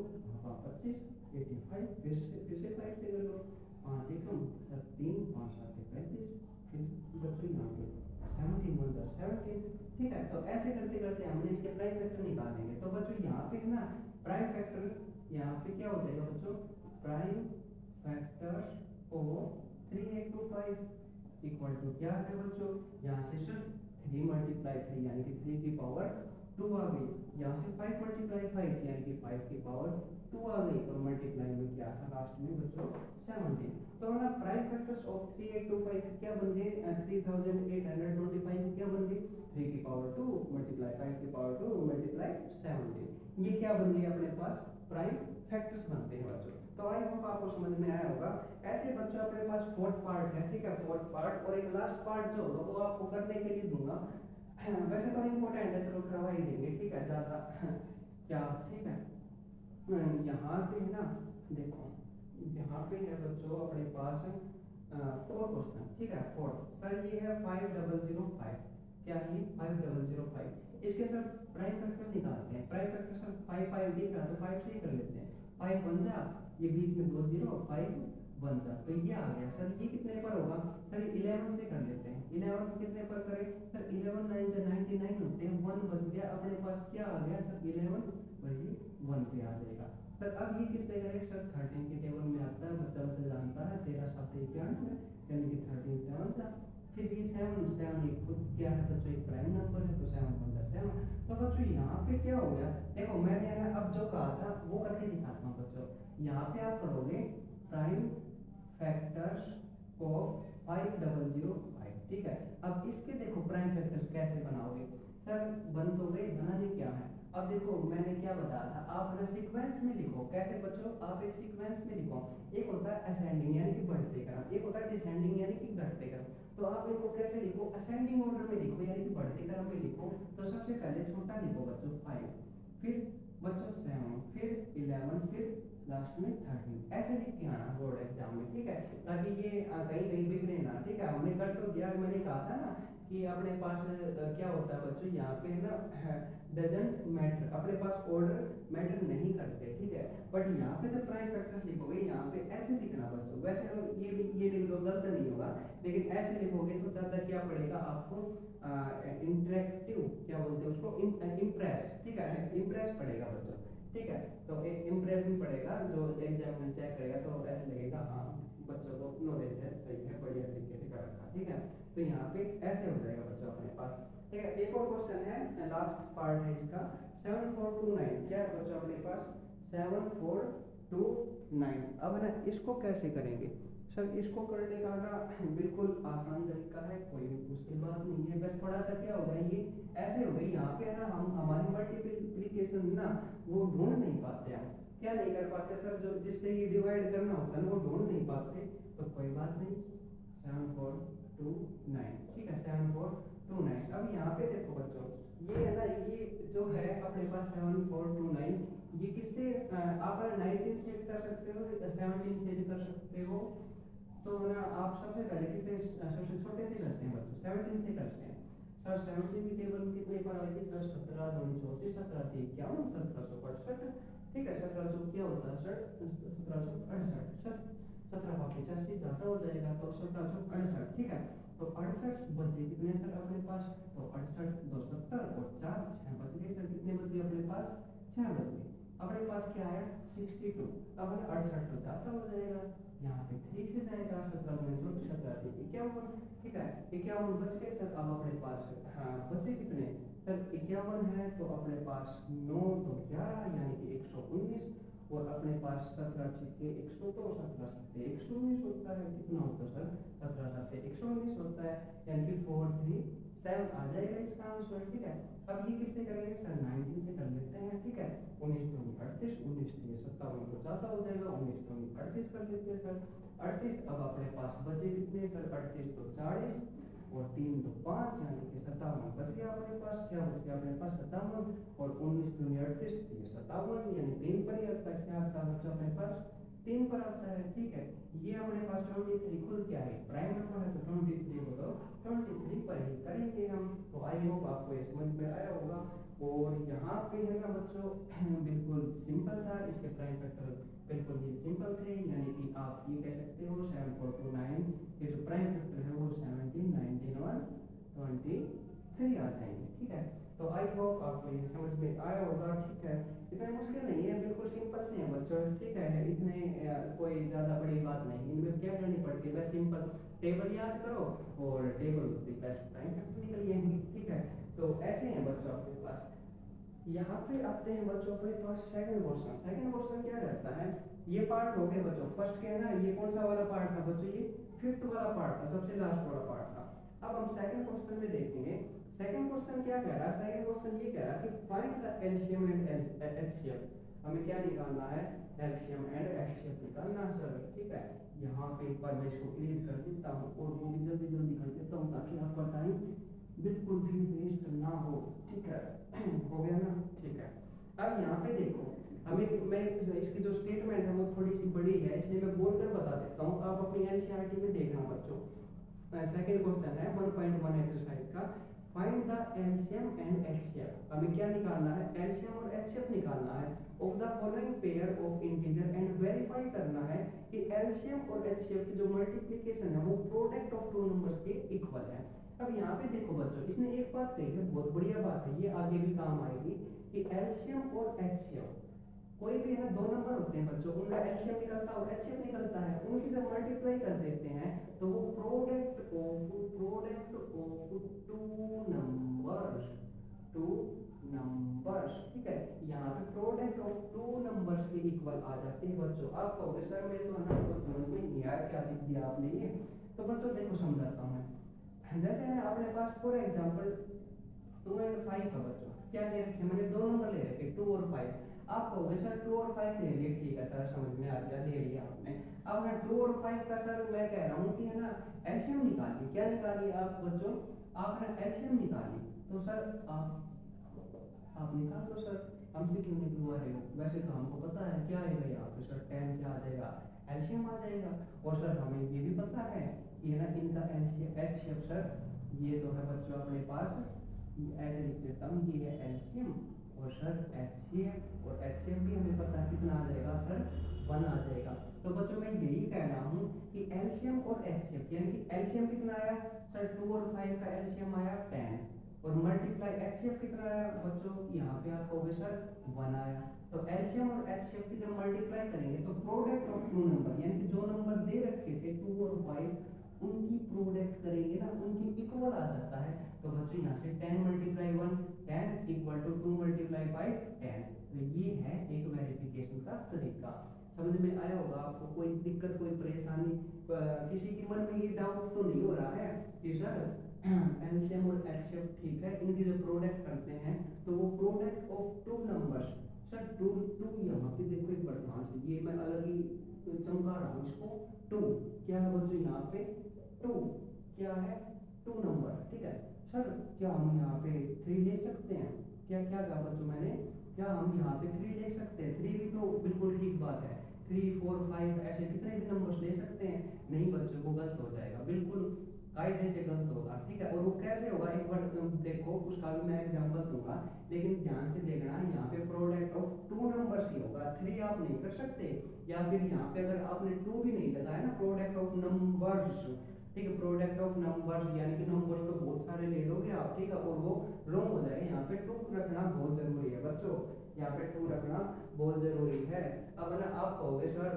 25 85, फिर से 5 से कर लो, 5 एकम सर 3, 5 आते 35, फिर बच्चों यहाँ पे 17 1 17, ठीक है। तो ऐसे करते करते हमने इसके प्राइम फैक्टर निकालेंगे। तो बच्चों यहाँ पे है ना प्राइम फैक्टर, यहाँ पे क्या हो जाएगा बच्चों? Prime factor of 3825 equal to क्या है बच्चों? यहाँ से सर 3 मल्टीप्लाई 3 यानी कि 3 की पावर 2 आ गई। यहाँ से 5 मल्टीप्लाई 5 यानी कि 5 की पावर 2 आ गई, और मल्टीप्लाई में क्या था लास्ट में बच्चों 17। तो ना प्राइम फैक्टर्स ऑफ 3825 क्या बन गए, 3825 क्या बन गए, 3 की पावर 2 मल्टीप्लाई 5 की पावर 2 मल्टीप्लाई 17। ये क्या बन गए अपने पास प्राइम फैक्टर्स बनते हैं बच्चों। तो आई होप आपको समझ में आया होगा। ऐसे बच्चों अपने पास फोर्थ पार्ट है, ठीक है, फोर्थ पार्ट, और एक लास्ट पार्ट जो होगा वो आपको करने के लिए दूंगा। वैसे तो इम्पोर्टेंट है, चलो करवा ही देंगे, ठीक है, ज़्यादा क्या, ठीक है। यहाँ पे है ना, देखो यहाँ पे है बच्चों अपने पास 4 क्वेश्चन, ठीक है, 4 सर ये है 5005, क्या है 5005, इसके सर प्राइम फैक्टर निकालते हैं। प्राइम फैक्टर सर 5 5 दिख रहा है तो 5 से ही कर लेते हैं, 5 बन जा, ये बीच में 2 0 5 बन जा, तो ये आ गया। सर ये कितने पर होगा, सर 11 से कर लेते हैं, 11 कितने पर करें सर, 11 9 से 99 होते हैं, 1 बच गया अपने पास, क्या आ गया सर 11 वही 1 पे आ जाएगा। सर अब ये किससे करें सर, 13 के टेबल में आता है, बच्चा से जानता है 13 7 91 यानी कि 13 7 जा, फिर ये 7 7 एक खुद क्या है बच्चों, एक प्राइम नंबर है, तो 7 बन जाए 7। तो बच्चों यहाँ पे क्या हो गया, देखो मैंने अब जो कहा था वो करके दिखाता हूँ बच्चों। यहाँ पे आप करोगे प्राइम फैक्टर्स ऑफ 5005, ठीक है। अब इसके देखो प्राइम फैक्टर्स कैसे बनाओगे सर, बन तो गए, बनाने क्या है। अब देखो मैंने क्या बताया था, आप ना सीक्वेंस में लिखो। कैसे बच्चों, आप एक सीक्वेंस में लिखो, एक होता है असेंडिंग यानी कि बढ़ते क्रम, एक होता है डिसेंडिंग यानी कि घटते क्रम। तो आप इनको कैसे लिखो, असेंडिंग ऑर्डर में लिखो यानी कि बढ़ते क्रम में लिखो। तो सबसे पहले छोटा लिखो बच्चों 5, फिर बच्चों 7, फिर 11, फिर लास्ट में 13, ऐसे लिख के आना बोर्ड एग्जाम में, ठीक है, ताकि ये कहीं कहीं बिगड़े ना, ठीक है। हमने कर तो दिया, मैंने कहा था ना कि अपने पास क्या होता है बच्चों, यहाँ पे है ना डजंट मैटर, अपने पास ऑर्डर मैटर नहीं करते, ठीक है। बट यहाँ पे जब प्राइम फैक्टर्स लिखोगे यहाँ पे ऐसे लिखना बच्चों, वैसे तो ये लिख दो गलत नहीं होगा, लेकिन ऐसे लिखोगे तो ज़्यादा क्या पड़ेगा आपको, इंटरेक्टिव क्या बोलते हैं उसको, इम्प्रेस, ठीक है, इम्प्रेस पड़ेगा बच्चों, ठीक है। तो एक इम्प्रेशन पड़ेगा, जो एग्जाम में चेक करेगा तो ऐसे लगेगा हाँ बच्चों को नॉलेज है, सही है, बढ़िया तरीके से कर रखा, ठीक है। तो यहाँ पे ऐसे हो जाएगा बच्चों अपने पास, ठीक है। एक और क्वेश्चन है, लास्ट पार्ट है इसका, 7429, क्या है बच्चों अपने पास 7429। अब ना इसको कैसे करेंगे सर, इसको करने का ना बिल्कुल आसान तरीका है, कोई मुश्किल बात नहीं है, बस थोड़ा सा क्या होगा, ये ऐसे हो गई यहाँ पे ना, हम हमारी मल्टीप्लिकेशन ना वो ढूंढ नहीं पाते, हम क्या नहीं कर पाते सर, जो जिससे ये डिवाइड करना होता है ना वो ढूंढ नहीं पाते, तो कोई बात नहीं, 7429, ठीक है, 7429। अब यहाँ पे देखो बच्चों, ये है ना, ये जो है अपने पास 7429, ये किससे आप 19 से कर सकते हो, 17 से भी कर सकते हो। तो ना आप सबसे पहले किससे, सबसे छोटे से करते हैं बच्चों, 17 से करते हैं। सर 17 की टेबल कितने पर आएगी सर, 17 2 34, 17 3 51, 17 2 68, ठीक है, 17 2 क्या होता है सर, 17 2 68, सर 17 का 85 ज़्यादा हो जाएगा, तो 17 2 68, ठीक है। तो 68 बचे कितने सर अपने पास, तो 68 2 70 और 4 6 बच गए सर, कितने बच गए अपने पास, 6 बच गए। अपने पास क्या है 62, अब 68 तो ज़्यादा हो जाएगा, यहाँ पे 3 से जाएगा, 17 में 17 51, ठीक है, 51 बच गए सर। अब अपने पास हाँ बचे कितने सर, 51 है, तो अपने पास 9 तो 11 यानी कि 119, और अपने पास 17 छक्के 100, तो 17 सत्ते 119 होता है, कितना होता है सर, 17 सत्ते 119 होता है, यानी कि 437 आ जाएगा इसका आंसर, ठीक है। अब ये किससे करेंगे सर, 19 से कर लेते हैं, ठीक है, 19 तो 38, 19 तो 57 तो ज़्यादा हो जाएगा, 19 तो 38 कर लेते हैं सर, 38। अब अपने पास बचे कितने सर, 38 तो 40 और 3 तो 5 यानी कि 57 बच गया अपने पास, क्या बच गया अपने पास 57, और 19 तो 38 तो 57 यानी 3 पर ही आता है, क्या आता है बच्चा अपने पास 3 पर आता है, ठीक है। ये अपने पास 23 खुद क्या है, प्राइम नंबर है, तो 23 को तो 23 पर ही करेंगे हम। तो आई होप आपको ये समझ में आया होगा। और यहाँ पे है ना बच्चों बिल्कुल सिंपल था, इसके प्राइम फैक्टर बिल्कुल ही सिंपल थे, यानी कि आप ये कह सकते हो 7429 के जो प्राइम फैक्टर है वो 17 19 और 23 आ जाएंगे, ठीक है। तो आई होप आपको ये समझ में आया होगा, ठीक है। इतना मुश्किल नहीं है, बिल्कुल सिंपल से है बच्चों, ठीक है। इतने कोई ज़्यादा बड़ी बात नहीं, इनमें क्या करनी पड़ती है, बस सिंपल टेबल याद करो और टेबल बेस्ट टाइम फैक्टर निकल आएंगी, ठीक है। तो ऐसे हैं बच्चों आपके पास। यहाँ पे आते हैं बच्चों अपने पास सेकंड क्वेश्चन। सेकंड क्वेश्चन क्या करता है, ये पार्ट हो गया बच्चों, फर्स्ट क्या है ना, ये कौन सा वाला पार्ट था बच्चों, ये फिफ्थ वाला पार्ट था, सबसे लास्ट वाला पार्ट था। अब हम सेकंड क्वेश्चन में देखेंगे, सेकंड क्वेश्चन क्या कह रहा है, सेकंड क्वेश्चन ये कह रहा है कि find the LCM and HCF. हमें क्या निकालना है, एलसीएम एंड एचसीएफ निकालना सर, ठीक है। यहाँ पे एक बार मैं इसको इरेज कर देता हूँ और वो भी जल्दी जल्दी कर देता हूँ ताकि आपका टाइम बिल्कुल भी वेस्ट ना हो, ठीक है। हो गया ना, ठीक है। अब यहाँ पे देखो, हमें मैं इसकी जो स्टेटमेंट है वो थोड़ी सी बड़ी है, इसलिए मैं बोलकर बता देता हूँ, आप अपनी एनसीईआरटी में देखना बच्चों। सेकंड क्वेश्चन है 1.1 एक्सरसाइज का, find the LCM and HCF. हमें क्या निकालना है, एलसीएम और एचसीएफ निकालना है of the following pair of integer and verify करना है कि एलसीएम और एचसीएफ की जो मल्टीप्लिकेशन है वो प्रोडक्ट ऑफ टू नंबर्स के इक्वल है। अब यहाँ पे देखो बच्चों, इसने एक बात कही है, बहुत बढ़िया बात है, ये आगे भी काम आएगी, कि एलसीएम और एचसीएफ कोई भी है, दो नंबर होते हैं बच्चों, उनका एलसीएम निकलता है और एचसीएफ निकलता है, उनकी जब मल्टीप्लाई कर देते हैं तो वो प्रोडक्ट ऑफ टू नंबर्स, ठीक है। यहाँ पे प्रोडक्ट ऑफ टू नंबर्स के इक्वल आ जाते हैं बच्चों। आप कहोगे सर मेरे तो है ना कुछ समझ में नहीं आया, क्या लिख दिया आपने ये। तो बच्चों देखो समझाता हूँ मैं, जैसे है अपने पास फॉर एग्जाम्पल 2 और 5 है बच्चों, क्या ले रखे, मैंने दो नंबर ले रखे 2 और 5। आप कहोगे सर 2 और 5 ले लिए, ठीक है सर समझ में आ गया, ले लिया आपने। अब मैं 2 और 5 का सर मैं कह रहा हूँ कि है ना एलसीएम निकालिए, क्या निकालिए आप बच्चों, आपने एलसीएम निकाली, तो सर आप निकाल दो सर, हमसे क्यों निकलवा रहे हो, वैसे तो हमको पता है क्या आएगा यहाँ पे सर, 10 क्या आ जाएगा, एलसीएम आ जाएगा। और सर हमें ये भी पता है कि है ना इनका एलसीएम एचसीएफ सर, ये तो है बच्चों अपने पास, ऐसे लिख देता हूँ, ये है एलसीएम और सर एचसीएफ, और एचसीएफ भी हमें पता है कितना आ जाएगा सर, 1 आ जाएगा। तो बच्चों मैं यही कह रहा हूँ कि एलसीएम और एचसीएफ, यानी कि एलसीएम कितना आया सर, 2 और 5 का एलसीएम आया 10, और मल्टीप्लाई एचसीएफ कितना आया बच्चों, यहाँ पे आप कहोगे सर 1 आया। तो एलसीएम और एचसीएफ की जब मल्टीप्लाई करेंगे तो प्रोडक्ट ऑफ टू नंबर, यानी कि जो नंबर दे रखे थे 2 और 5 उनकी प्रोडक्ट करेंगे ना, उनकी इक्वल आ जाता है। तो बच्चों यहाँ से 10 मल्टीप्लाई 1 10 इक्वल टू 2 मल्टीप्लाई 5 10। तो ये है एक वेरिफिकेशन का तरीका, समझ में आया होगा आपको, कोई दिक्कत कोई परेशानी किसी के मन में ये डाउट तो नहीं हो रहा है कि सर एलसीएम और एचसीएफ ठीक है, इनकी जो प्रोडक्ट करते हैं तो वो product of two numbers, sir two यहाँ पे देखो एक बार ध्यान से, ये मैं अलग ही चमका रहा हूँ इसको, टू क्या है बच्चों यहाँ पे, टू क्या है, टू नंबर, ठीक है। सर क्या हम यहाँ पे 3 ले सकते हैं, क्या क्या कहा बच्चों मैंने, क्या हम यहाँ पे 3 ले सकते हैं, 3 भी तो बिल्कुल ठीक बात है, 3 4 5 ऐसे कितने भी नंबर्स ले सकते हैं, नहीं बच्चों वो गलत हो जाएगा, बिल्कुल कायदे से गलत होगा, ठीक है। और वो कैसे होगा एक बार देखो, उसका भी मैं एग्जांपल दूंगा, लेकिन ध्यान से देखना, यहाँ पे प्रोडक्ट ऑफ टू नंबर्स ही होगा, 3 आप नहीं कर सकते, या फिर यहाँ पे अगर आपने 2 भी नहीं लगाया ना, प्रोडक्ट ऑफ नंबर्स, ठीक है, प्रोडक्ट ऑफ नंबर्स यानी कि नंबर्स तो बहुत सारे ले लोगे आप, ठीक है, और वो रॉन्ग हो जाएगा। यहाँ पे 2 रखना बहुत जरूरी है बच्चों, यहाँ पे 2 रखना बहुत जरूरी है। अब ना आप कहोगे सर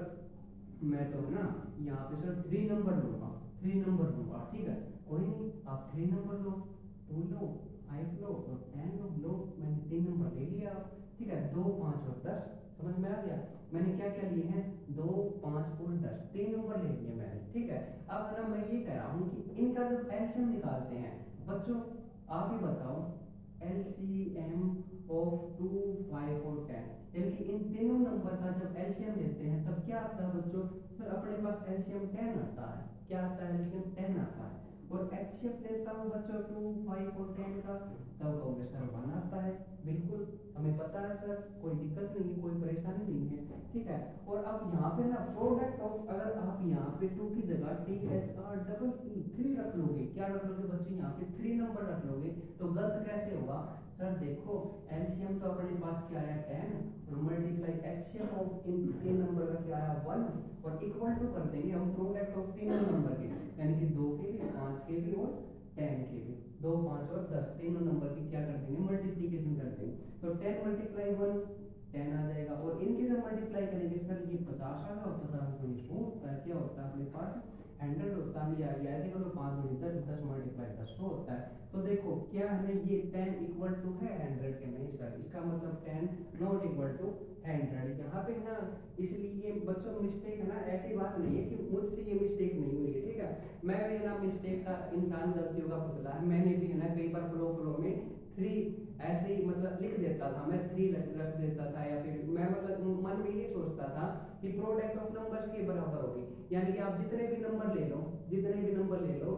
मैं तो है ना यहाँ पे सर 3 नंबर लूंगा, 3 नंबर लूंगा, ठीक है, कोई नहीं, आप 3 नंबर लो, 2 लो, 5 लो और 10 लो, मैंने 3 नंबर ले लिया, ठीक है, 2 5 और 10, समझ में आ गया। मैंने क्या क्या लिए हैं, 2 5 और 10, 3 नंबर ले लिए मैंने, ठीक है। अब ना मैं ये कह रहा हूँ कि इनका जब एलसीएम निकालते हैं बच्चों, आप ही बताओ एलसीएम ऑफ 2 5 और 10, यानी कि इन तीनों नंबर का जब एलसीएम लेते हैं तब क्या आता है बच्चों, सर अपने पास एलसीएम 10 आता है, क्या आता है, एलसीएम 10 आता है। और एचसीएफ लेता हूँ बच्चों 2 5 और 10 का, तब कहोगे सर 1 आता है, बिल्कुल हमें पता है सर, कोई दिक्कत नहीं है, कोई परेशानी नहीं है, ठीक है। और अब यहाँ पे ना प्रोडक्ट ऑफ, अगर आप यहाँ पे 2 की जगह THR 3 रख लोगे, क्या रख लोगे बच्चों, यहाँ पे 3 नंबर रख लोगे, तो गलत कैसे होगा सर, देखो एलसीएम तो अपने पास क्या आया 10 और multiply HCF of in 3 number का क्या आया 1, और इक्वल टू कर देंगे हम प्रोडक्ट ऑफ तीनों नंबर के, यानी कि 2 के भी 5 के भी और 10 के भी, 2 5 और 10 तीनों नंबर की क्या कर देंगे मल्टीप्लाई 10 मल्टीप्लाई 1 10 आ जाएगा। और इनके जब मल्टीप्लाई करेंगे सर ये 50 आ गया, और 50 गुनी 100 होता है, क्या होता है अपने पास 100 होता है, या ऐसे करो 5 गुनी 10, 10 मल्टीप्लाई 10 100 होता है। तो देखो क्या है ये 10 इक्वल टू है 100 के, नहीं सर, इसका मतलब 10 नॉट इक्वल टू 100 यहाँ पे ना। इसलिए बच्चों मिस्टेक है ना, ऐसी बात नहीं है कि मुझसे ये मिस्टेक नहीं हुई है, ठीक है। मैं भी ना मिस्टेक का इंसान, गलतियों का पुतला है, मैंने भी है ना कई बार फ्लो में 3 ऐसे ही मतलब लिख देता था, मैं 3 रख देता था, या फिर मैं मतलब मन में ये सोचता था कि प्रोडक्ट ऑफ नंबर्स के बराबर होगी, यानी कि आप जितने भी नंबर ले लो, जितने भी नंबर ले लो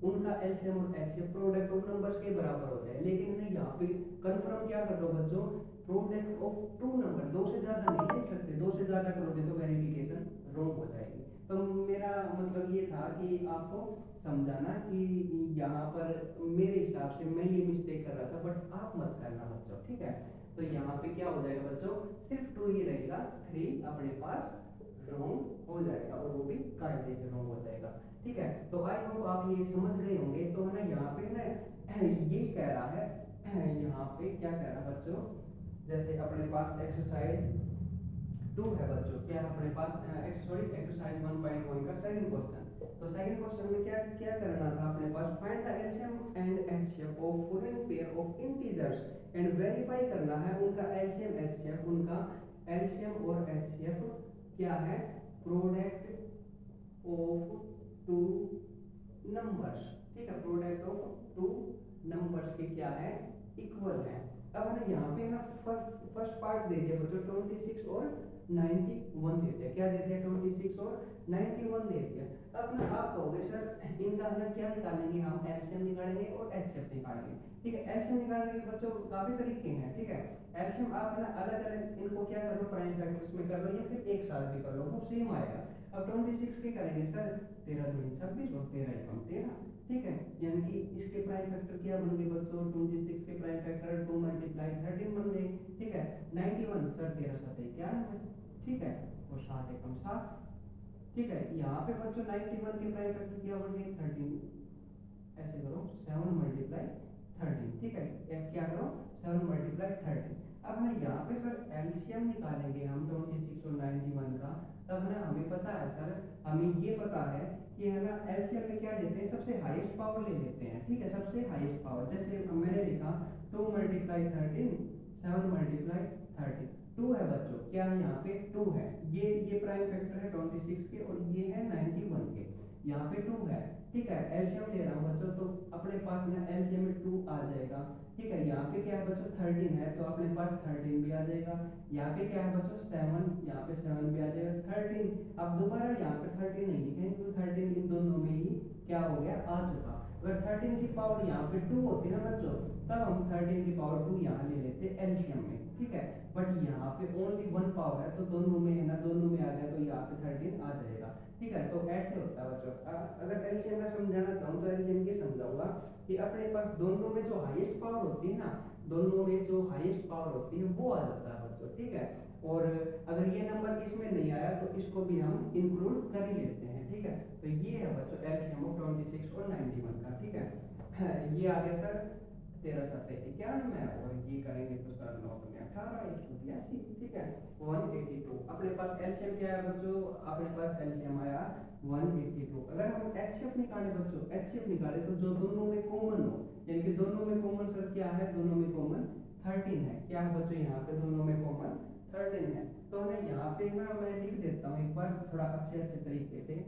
उनका एलसीएम और एचसीएफ प्रोडक्ट ऑफ नंबर्स के बराबर हो जाए। लेकिन ना यहाँ पे कंफर्म क्या कर लो बच्चों, प्रोडक्ट ऑफ 2 नंबर, 2 से ज्यादा नहीं लिख सकते, 2 से ज्यादा करोगे तो वेरिफिकेशन रॉन्ग हो जाएगी। तो मेरा मतलब ये था कि आपको समझाना कि यहाँ पर मेरे हिसाब से मैं ये मिस्टेक कर रहा था, बट आप मत करना बच्चों, ठीक है। तो यहाँ पे क्या हो जाएगा बच्चों, सिर्फ 2 ही रहेगा, 3 अपने पास रॉन्ग हो जाएगा, और वो भी कायदे से रॉन्ग हो जाएगा, ठीक है। तो आई होप आप ये समझ गए होंगे। तो है ना यहाँ पे ना ये कह रहा है, यहाँ पे क्या कह रहा है बच्चों, जैसे अपने पास एक्सरसाइज 2 है बच्चों, क्या अपने पास एक्सरसाइज 1.1 का सेकंड क्वेश्चन। तो सेकंड क्वेश्चन में क्या क्या करना था अपने पास, find the LCM and HCF of following pair of integers and verify करना है उनका एलसीएम एचसीएफ, उनका एलसीएम और एचसीएफ क्या है, प्रोडक्ट ऑफ 2 नंबर्स, ठीक है, प्रोडक्ट ऑफ 2 नंबर्स के क्या है, इक्वल है। अब ना यहाँ पे ना फर्स्ट पार्ट दे दिया बच्चों 26 और 91 दे दिया, क्या दे दिया 26 और 91 दे दिया। अब ना आप कहोगे सर इनका ना क्या निकालेंगे हम, एलसीएम निकालेंगे और एचसीएफ निकालेंगे, ठीक है। एलसीएम निकालने के बच्चों काफी तरीके हैं, ठीक है। एलसीएम आप ना अलग अलग इनको क्या कर लो, प्राइम फैक्टर्स में कर लो या फिर एक साथ भी कर लो, वो सेम आएगा। अब 26 के करेंगे सर 13 दूनी 26 और 13 एकम 13, ठीक है। यानी कि इसके प्राइम फैक्टर क्या बन गए बच्चों, 26 के प्राइम फैक्टर 2 मल्टीप्लाई 13 बन गए, ठीक है। 91 सर 13 7 91, ठीक है, और 7 एकम 7, ठीक है। यहाँ पे बच्चों 91 के प्राइम फैक्टर क्या बन गए 13, ऐसे करो 7 मल्टीप्लाई 13, ठीक है, क्या करो 7 मल्टीप्लाई 13। अब ना यहाँ पे सर एलसीएम निकालेंगे हम 26 और 91 का, तब ना हमें पता है सर, हमें ये पता है कि है ना एलसीएम में क्या लेते हैं, सबसे हाईएस्ट पावर ले लेते हैं, ठीक है, सबसे हाईएस्ट पावर। जैसे मैंने लिखा 2 मल्टीप्लाई 13 7 मल्टीप्लाई 13, 2 है बच्चों, क्या है यहाँ पे 2 है, ये प्राइम फैक्टर है 26 के और ये है 91 के, यहाँ पे 2 है, ठीक है। एलसीएम ले रहा हूँ बच्चों, तो अपने पास ना एलसीएम में 2 आ जाएगा, ठीक है। यहाँ पे क्या है बच्चों 13 है, तो अपने पास 13 भी आ जाएगा। यहाँ पे क्या है बच्चों 7, यहाँ पे 7 भी आ जाएगा 13। अब दोबारा यहाँ पे 13 नहीं लिखेंगे क्योंकि 13 इन दोनों में ही क्या हो गया आ चुका। अगर 13 की पावर यहाँ पे 2 होती ना बच्चों, तब हम 13 की पावर 2 यहाँ ले लेते एलसीएम में, ठीक है। बट यहाँ पे ओनली 1 पावर है, तो दोनों में है ना, दोनों में आ गया तो यहाँ पे 13 आ जाएगा, ठीक है। तो ऐसे होता है बच्चों। अगर एलसीएम में समझाना चाहूँ तो एलसीएम ये समझाऊंगा कि अपने पास दोनों में जो हाईएस्ट पावर होती है ना, दोनों में जो हाईएस्ट पावर होती है वो आ जाता है बच्चों, ठीक है। और अगर ये नंबर इसमें नहीं आया तो इसको भी हम इंक्लूड कर ही लेते हैं, ठीक है। तो ये है बच्चों एलसीएम ऑफ 26 और 91 का, ठीक है। ये आ गया सर 13 7 91, और ये करेंगे तो सर 9 18 182, ठीक है, 182। अपने पास एलसीएम क्या है बच्चों, अपने पास एलसीएम आया 182। अगर हम एचसीएफ निकाले बच्चों, एचसीएफ निकाले तो जो दोनों में कॉमन हो, यानी कि दोनों में कॉमन सर क्या है, दोनों में कॉमन 13 है, क्या है बच्चों यहाँ पे दोनों में कॉमन 13 है। तो मैं यहाँ पे ना मैं लिख देता हूँ एक बार थोड़ा अच्छे तरीके से,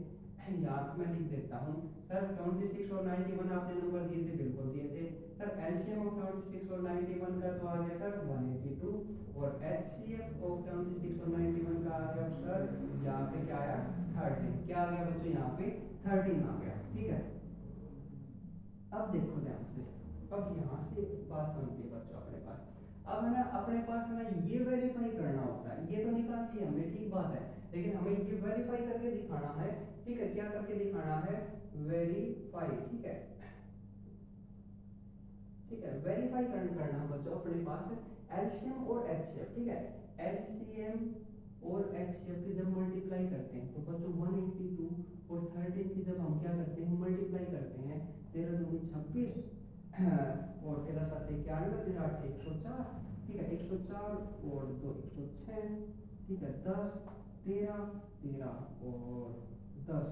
यहाँ पे मैं लिख देता हूँ सर 26 और 91 आपने नंबर दिए थे, बिल्कुल दिए थे सर। एलसीएम ऑफ 26 और 91 का तो आ गया सर 182, और एचसीएफ ऑफ 26 और 91 का आ गया सर यहाँ पे क्या आया 13, क्या आ गया बच्चों यहाँ पे 13 आ गया, ठीक है। अब देखो ध्यान से, अब यहाँ से बात बनती है बच्चों अपने पास, अब है ना अपने पास ना ये वेरीफाई करना होता है, ये तो निकाल लिया हमने, ठीक बात है, लेकिन हमें ये वेरीफाई करके दिखाना है, ठीक है। क्या करके दिखाना है, वेरीफाई, ठीक है, ठीक है। वेरीफाई करना बच्चों अपने पास एलसीएम और एचसीएफ, ठीक है। एलसीएम और एचसीएफ की जब मल्टीप्लाई करते हैं तो बच्चों 182 और 13 की जब हम क्या करते हैं मल्टीप्लाई करते हैं, 13 दूनी 26 और तेरह सात 91, तेरह आठ 104, ठीक है 104 और 2 106, ठीक है 10 13 13 और 10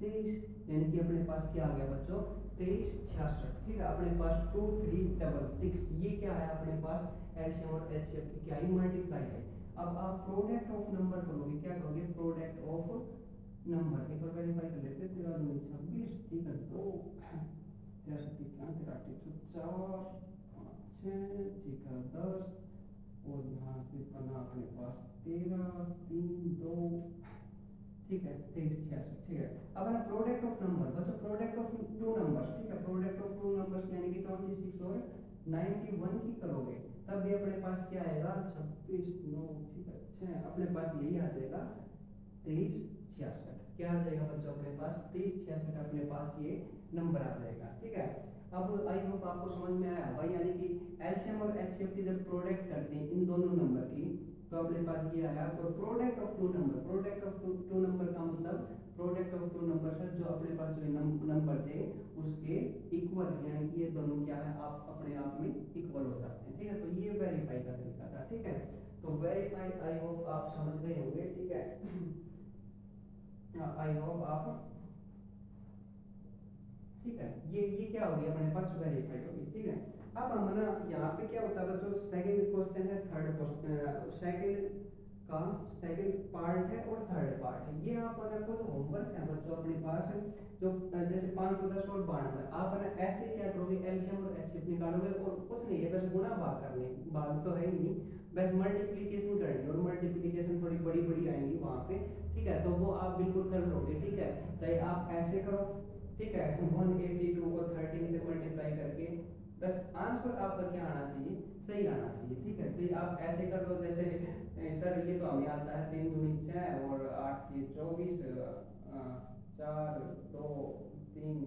23, यानी कि अपने पास क्या आ गया बच्चों 23 66, ठीक है अपने पास 2366, ये क्या है अपने पास एलसीएम और एचसीएफ की क्या ही मल्टीप्लाई है। अब आप प्रोडक्ट ऑफ नंबर करोगे, क्या करोगे प्रोडक्ट ऑफ नंबर, एक बार वेरीफाई कर लेते हैं, 13 दूनी 26, ठीक है 2 13 सत्ती 13 104 6, ठीक है 10 और यहाँ से बना अपने पास 13 3 2, ठीक है 23 66, ठीक है। अब ना प्रोडक्ट ऑफ नंबर बच्चों, प्रोडक्ट ऑफ टू नंबर्स, ठीक है प्रोडक्ट ऑफ टू नंबर्स यानी कि 26 और 91 की करोगे तब भी अपने पास क्या आएगा 26 9, ठीक है 6, अपने पास यही आ जाएगा 23 66, क्या आ जाएगा बच्चों अपने पास 23 66 अपने पास ये नंबर आ जाएगा, ठीक है। अब आई होप आपको समझ में आया होगा, यानी कि एलसीएम और एचसीएफ की जब प्रोडक्ट करते हैं इन दोनों नंबर की तो अपने पास ये आया, और product of two number, product of two number का मतलब प्रोडक्ट ऑफ टू नंबर है जो अपने पास जो नंबर थे उसके इक्वल, यानी कि ये दोनों क्या है आप अपने आप में इक्वल हो जाते हैं, ठीक है। तो ये वेरीफाई का तरीका था, ठीक है। तो वेरीफाई आई होप आप समझ गए होंगे, ठीक है। आई होप आप, ठीक है ये क्या होगी अपने पास वेरीफाई होगी, ठीक है। अब हम ना यहाँ पे क्या होता है बच्चों, सेकंड क्वेश्चन है, थर्ड क्वेश्चन सेकंड का सेकंड पार्ट है और थर्ड पार्ट है, ये आप ना खुद होमवर्क है बच्चों अपने पास, जो जैसे 5 को 10 और 92, आप ना ऐसे क्या करोगे एलसीएम और एचसीएफ निकालोगे और कुछ नहीं है बस गुणा भाग करने, भाग तो है ही नहीं, बस मल्टीप्लिकेशन करनी, और मल्टीप्लिकेशन थोड़ी बड़ी बड़ी आएंगी वहाँ पे, ठीक है। तो वो आप बिल्कुल कर लोगे, ठीक है, चाहे आप ऐसे करो, ठीक है 182 को 13 से मल्टीप्लाई करके, बस आंसर आपका क्या आना चाहिए सही आना चाहिए, ठीक है। तो आप ऐसे कर लो जैसे सर ये तो हमें आता है 3 दूनी 6 और 8 के 24 4 2 3,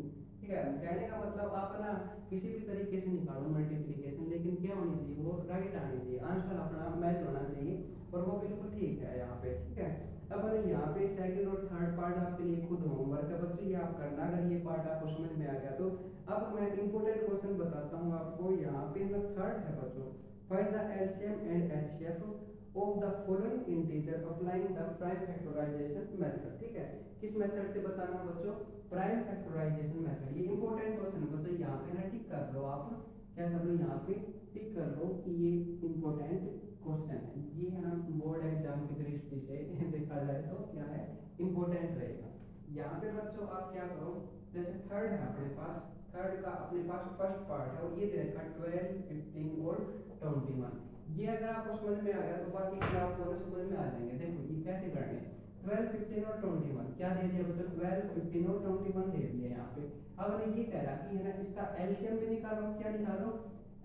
ठीक है। कहने का मतलब आप ना किसी भी तरीके से निकालो मल्टीप्लिकेशन, लेकिन क्या होनी चाहिए वो राइट आनी चाहिए, आंसर अपना मैच होना चाहिए और वो बिल्कुल ठीक है यहाँ पे, ठीक है। अब यहाँ पे सेकंड और थर्ड पार्ट आपके लिए खुद होमवर्क है बच्चों, ये आप करना अगर ये पार्ट आपको समझ में आ गया तो। अब मैं इंपॉर्टेंट क्वेश्चन बताता हूँ आपको, यहाँ पे ना थर्ड है बच्चों, find the LCM and HCF of the following integer applying the prime factorisation method, ठीक है। किस मेथड से बताना बच्चों, प्राइम फैक्टराइजेशन मेथड, ये इंपॉर्टेंट क्वेश्चन बच्चों, यहाँ पे ना टिक कर लो आप, क्या कर लो यहाँ पे टिक कर लो कि ये इंपॉर्टेंट क्वेश्चन है, ये है ना बोर्ड एग्जाम की दृष्टि से देखा जाए तो क्या है इंपॉर्टेंट रहेगा। यहाँ पे बच्चों आप क्या करो, जैसे थर्ड है अपने पास, थर्ड का अपने पास फर्स्ट पार्ट है और ये दे रखा 12 15 और 21, ये अगर आपको समझ में आ गया तो बाकी क्या आपको समझ में आ जाएंगे। देखो ये कैसे करने, 12 15 और 21 क्या दे दिया बच्चों, 12 15 और 21 दे दिया यहाँ पे। अब अगर ये कह रहा कि है ना इसका एलसीएम भी निकालो, क्या निकालो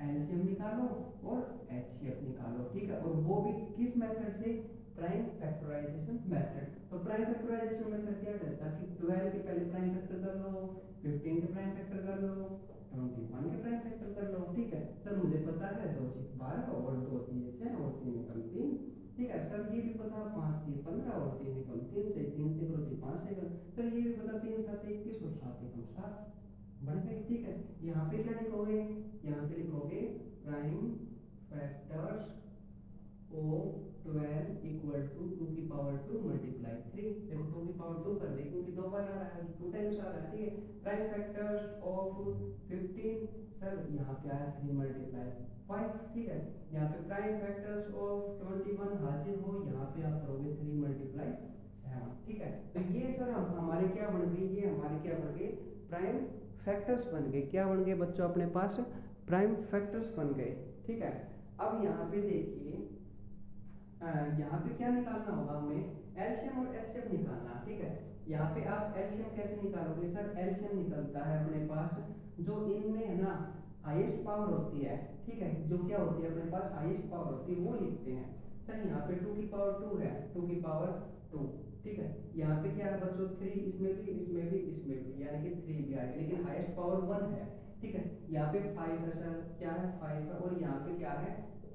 एलसीएम निकालो और एचसीएफ निकालो, ठीक है, और वो भी किस मेथड से, प्राइम फैक्टराइजेशन मेथड। तो प्राइम फैक्टराइजेशन मेथड क्या करता है कि 12 के पहले प्राइम फैक्टर कर लो, 15 के प्राइम फैक्टर कर लो, 21 के प्राइम फैक्टर कर लो, ठीक है। सर मुझे पता है 2 6 12 और 2 3 6 और 3 निकल 3, ठीक है। सर ये भी पता 5 3 15 और 3 निकल 3 से 3 से करो 5 से कर, सर ये भी पता 3 7 21 और 7 एकम 7 बन गई, ठीक है। यहाँ पे क्या लिखोगे, यहाँ पे लिखोगे prime factors of 12 equal to 2 की पावर 2 मल्टीप्लाई 3, देखो 2 की पावर 2 कर दे क्योंकि 2 बार आ रहा है 2 टाइम्स आ रहा है, ठीक है। प्राइम फैक्टर्स ऑफ 15, सर यहाँ पे आया 3 मल्टीप्लाई 5, ठीक है। यहाँ पे प्राइम फैक्टर्स ऑफ 21 हाजिर हो, यहाँ पे आप करोगे 3 मल्टीप्लाई 7, ठीक है। तो ये सर हमारे क्या बन गए, ये हमारे क्या बन गए प्राइम फैक्टर्स बन गए, क्या बन गए बच्चों अपने पास प्राइम फैक्टर्स बन गए, ठीक है। अब यहाँ पे देखिए यहाँ पे क्या निकालना होगा हमें, एलसीएम और एचसीएफ निकालना, ठीक है। यहाँ पे आप एलसीएम कैसे निकालोगे, सर एलसीएम निकलता है अपने पास जो इनमें है ना हाईएस्ट पावर होती है, ठीक है, जो क्या होती है अपने पास हाईएस्ट पावर होती है वो लिखते हैं। सर यहाँ पे 2 की पावर 2 है, 2 की पावर 2, ठीक है। यहाँ पे क्या है बच्चों 3, इसमें भी इसमें भी इसमें भी, यानी कि 3 भी आ गया, लेकिन हाईएस्ट पावर 1 है, ठीक है। यहाँ पे 5 है सर, क्या है 5 है, और यहाँ पे क्या है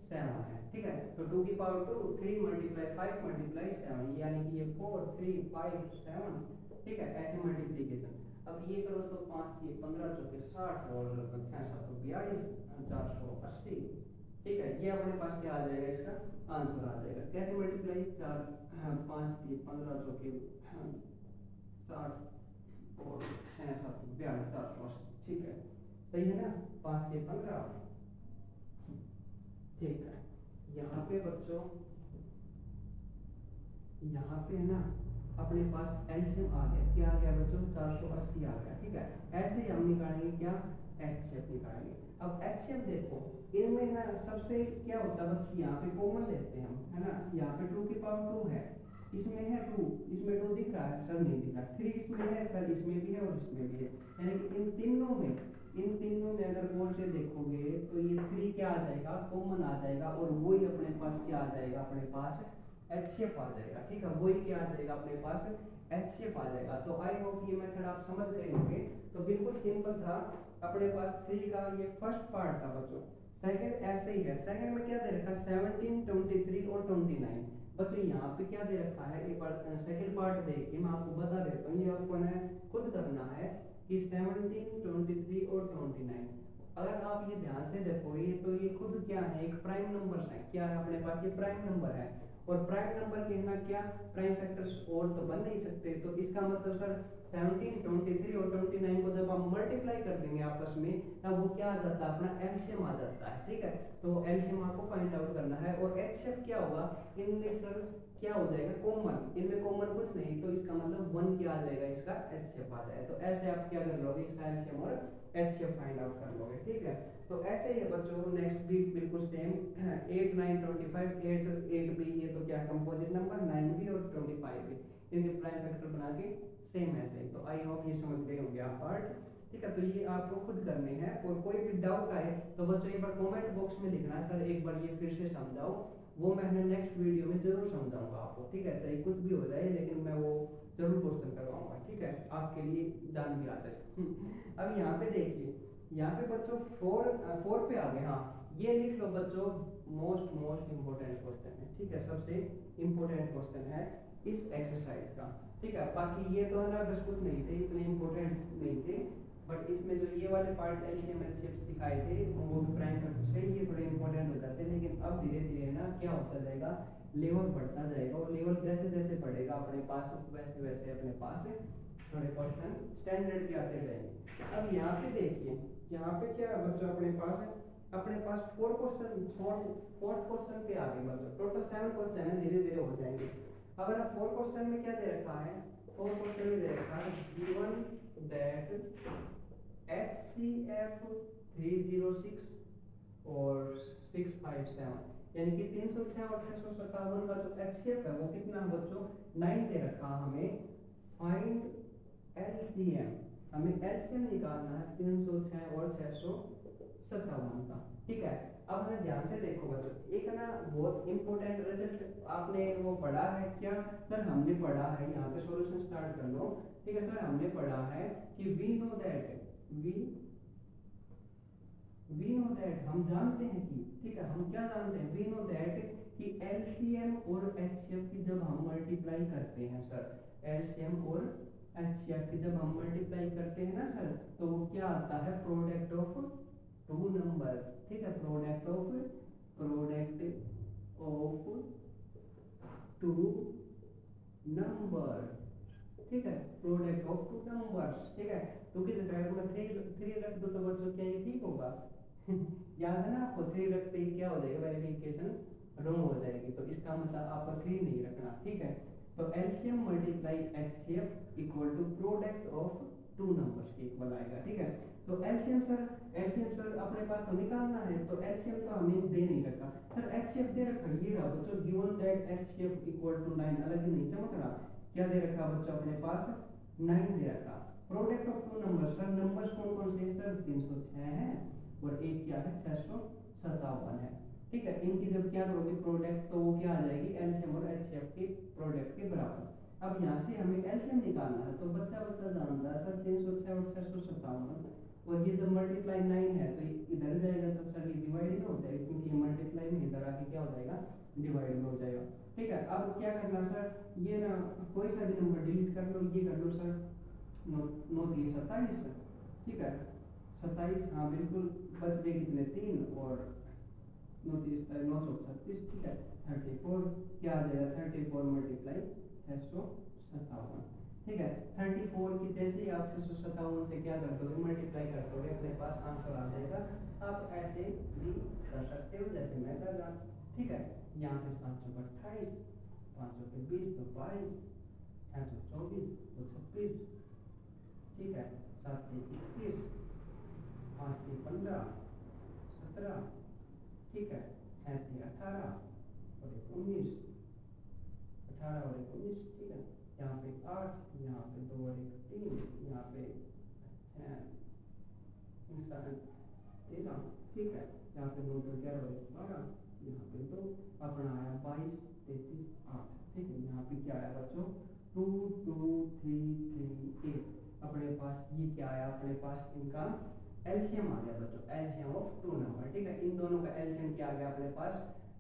7 है, ठीक है। तो 2 की पावर 2 3 मल्टीप्लाई 5 मल्टीप्लाई 7, यानी कि ये 4 3 5 7, ठीक है, ऐसे मल्टीप्लिकेशन। अब ये करो तो 5 3 15 चौके 60 और 6 7 42 480। ठीक है, ये अपने पास क्या आ जाएगा, इसका आंसर आ जाएगा। कैसे मल्टीप्लाई, 4 5 3 15 चौके 60 और 6 7 42 480। ठीक है, सही है ना, 5 3 15। ठीक है, यहाँ पे बच्चों, यहाँ पे है ना अपने पास एलसीएम आ गया, क्या आ गया बच्चों, 480 आ गया। ठीक है, ऐसे ही हम निकालेंगे क्या, एचसीएफ निकालेंगे। अब एचसीएफ देखो, इनमें ना सबसे क्या होता है बच्चों, यहाँ पे कॉमन लेते हैं हम, है ना, यहाँ पे 2 की पावर 2 है, इसमें है 2, इसमें 2 दिख रहा है सर, नहीं दिख रहा, 3 इसमें है सर, इसमें भी है और इसमें भी है, यानी कि इन तीनों में अगर गौर से देखोगे तो ये 3 क्या आ जाएगा, कॉमन आ जाएगा, और वही अपने पास क्या आ जाएगा, अपने पास एचसीएफ आ जाएगा। ठीक है, वही क्या आ जाएगा अपने पास, एचसीएफ आ जाएगा। तो आई होप ये मेथड आप समझ गए होंगे। तो बिल्कुल सिंपल था, अपने पास 3 का ये फर्स्ट पार्ट था बच्चों। सेकंड ऐसे ही है, सेकंड में क्या दे रखा है, 17 23 और 29। बच्चों यहाँ पे क्या दे रखा है, एक बार सेकंड पार्ट देख के मैं आपको बता देता हूँ, ये आपको ना खुद करना है कि 17 23 और 29। अगर आप ये ध्यान से देखोगे तो ये खुद क्या है, एक प्राइम नंबर है, क्या है अपने पास, ये प्राइम नंबर है। और प्राइम नंबर के ना क्या प्राइम फैक्टर्स और तो बन नहीं सकते, तो इसका मतलब सर 17 23 और 29 को जब हम मल्टीप्लाई कर देंगे आपस में, तब वो क्या आ जाता है, अपना एलसीएम आ जाता है। ठीक है, तो एलसीएम आपको फाइंड आउट करना है। और एचसीएफ क्या होगा, इनमें सर क्या हो जाएगा, कॉमन, इनमें कॉमन कुछ नहीं, तो इसका मतलब 1 क्या आ जाएगा, इसका एचसीएफ आ जाएगा। तो ऐसे आप क्या कर लोगे, इसका एलसीएम और एचसीएफ फाइंड आउट कर लोगे। ठीक है, तो ऐसे ही बच्चों नेक्स्ट भी बिल्कुल सेम, 8 9 25, 8 8 भी, ये तो क्या कंपोजिट नंबर, 9 भी और 25 भी, इनके प्राइम फैक्टर बना के सेम ऐसे। तो आई होप ये समझ गए होंगे आप पार्ट। ठीक है, तो ये आपको खुद करने हैं, और कोई भी डाउट आए तो बच्चों एक बार कमेंट बॉक्स में लिखना, सर एक बार ये फिर से समझाओ, वो मैं नेक्स्ट वीडियो में जरूर समझाऊंगा आपको। ठीक है, चाहे कुछ भी हो जाए, लेकिन मैं वो जरूर क्वेश्चन करवाऊंगा। ठीक है, आपके लिए जान भी आ जाए। अब यहाँ पे देखिए, यहाँ पे बच्चों 4 पे आ गए। हाँ, ये लिख लो बच्चों, मोस्ट इम्पोर्टेंट क्वेश्चन है। ठीक है, सबसे इम्पोर्टेंट क्वेश्चन है इस एक्सरसाइज का। ठीक है, बाकी ये तो है ना बस कुछ नहीं थे, इतने इम्पोर्टेंट नहीं थे, बट इसमें जो ये वाले पार्ट एलसीएम एचसीएफ सिखाए थे वो भी प्राइम फैक्टर से ये थोड़े इंपॉर्टेंट हो जाते हैं। लेकिन अब धीरे धीरे ना क्या होता जाएगा, लेवल बढ़ता जाएगा, और लेवल जैसे जैसे बढ़ेगा अपने पास, वैसे वैसे अपने पास थोड़े क्वेश्चन स्टैंडर्ड के आते जाएंगे। अब यहाँ पे देखिए, यहाँ पे क्या है बच्चों, अपने पास 4 क्वेश्चन, फोर्थ क्वेश्चन पे आ गए बच्चों। टोटल 7 क्वेश्चन है, धीरे धीरे हो जाएंगे। अब ना 4 क्वेश्चन में क्या दे रखा है, 4 क्वेश्चन में दे रखा है गिवन दैट HCF 306 और 657, यानी कि 306 और 657 का जो HCF है वो कितना है बच्चों, 9 दे रखा हमें। फाइंड LCM, हमें LCM निकालना है 306 और 657 का। ठीक है, अब हमें ध्यान से देखो बच्चों, एक ना बहुत इंपॉर्टेंट रिजल्ट आपने वो पढ़ा है क्या, सर हमने पढ़ा है, यहाँ पे सॉल्यूशन स्टार्ट कर लो। ठीक है सर, हमने पढ़ा है कि we know that, we know that, हम जानते हैं कि, ठीक है, हम क्या जानते हैं, वी नो दैट कि एलसीएम और एचसीएफ की जब हम मल्टीप्लाई करते हैं सर, एलसीएम और एचसीएफ की जब हम मल्टीप्लाई करते हैं ना सर, तो वो क्या आता है, प्रोडक्ट ऑफ 2 नंबर। ठीक है, प्रोडक्ट ऑफ 2 नंबर। ठीक है, प्रोडक्ट ऑफ 2 नंबर्स। ठीक है, तो किस ब्रैकेट में 3 रख दो तो बच्चों क्या ये ठीक होगा? याद है ना आपको, 3 रखते ही क्या हो जाएगा, वेरिफिकेशन रॉन्ग हो जाएगी, तो इसका मतलब आपको 3 नहीं रखना। ठीक है, तो LCM multiply HCF equal to product of 2 numbers के इक्वल आएगा। ठीक है, तो एलसीएम सर अपने पास तो निकालना है, तो एलसीएम तो हमें दे नहीं रखा सर, एचसीएफ दे रखा, ये रहा बच्चों, given that HCF equal to 9, अलग ही नहीं चमक रहा, क्या दे रखा बच्चों अपने पास, 9 दे रखा। Product of 2 number, sir numbers कौन कौन से हैं सर, 306 है और एक क्या है, 657 है। ठीक है, इनकी जब क्या करोगे प्रोडक्ट, तो वो क्या आ जाएगी, एलसीएम और एचसीएफ के प्रोडक्ट के बराबर। अब यहाँ से हमें एलसीएम निकालना है, तो बच्चा जानता है सर 306 और 657, और ये जब मल्टीप्लाई 9 है तो इधर जाएगा, तो सर ये डिवाइड हो जाएगा, क्योंकि ये मल्टीप्लाई में इधर आके क्या हो जाएगा, डिवाइड में हो जाएगा। ठीक है, अब क्या करना सर, ये ना कोई सा भी नंबर डिलीट कर लो, ये कर लो सर, नौ, 9×3 = 27, ठीक है 27, हाँ बिल्कुल, बच गए कितने 3, और 9×3 = 9×4 = 36, ठीक है 34, क्या आ जाएगा 34 मल्टीप्लाई 657, ठीक है 34 की जैसे ही आप 657 से क्या कर दोगे, मल्टीप्लाई कर दोगे, अपने पास आंसर आ जाएगा। आप ऐसे भी कर सकते हो जैसे मैं कर रहा, ठीक है यहाँ पे 7×28, 5×20 तो 22, 6×24 तो 26, ठीक है 7×21, 5×15 17, ठीक है 6×18 और 19, 18 और 19, ठीक है यहाँ पे 8, यहाँ पे 2 और 1 3, यहाँ पे 13, ठीक है यहाँ पे 9 2 11 और 1 12, यहाँ पे 2, अपना आया 22 33 8, ठीक है यहाँ पे क्या आया बच्चों 2 2 3 3 8, अपने पास ये क्या आया, अपने पास इनका एलसीएम आ गया बच्चों, एलसीएम ऑफ 2 नंबर, ठीक है इन दोनों का एलसीएम क्या आ गया अपने पास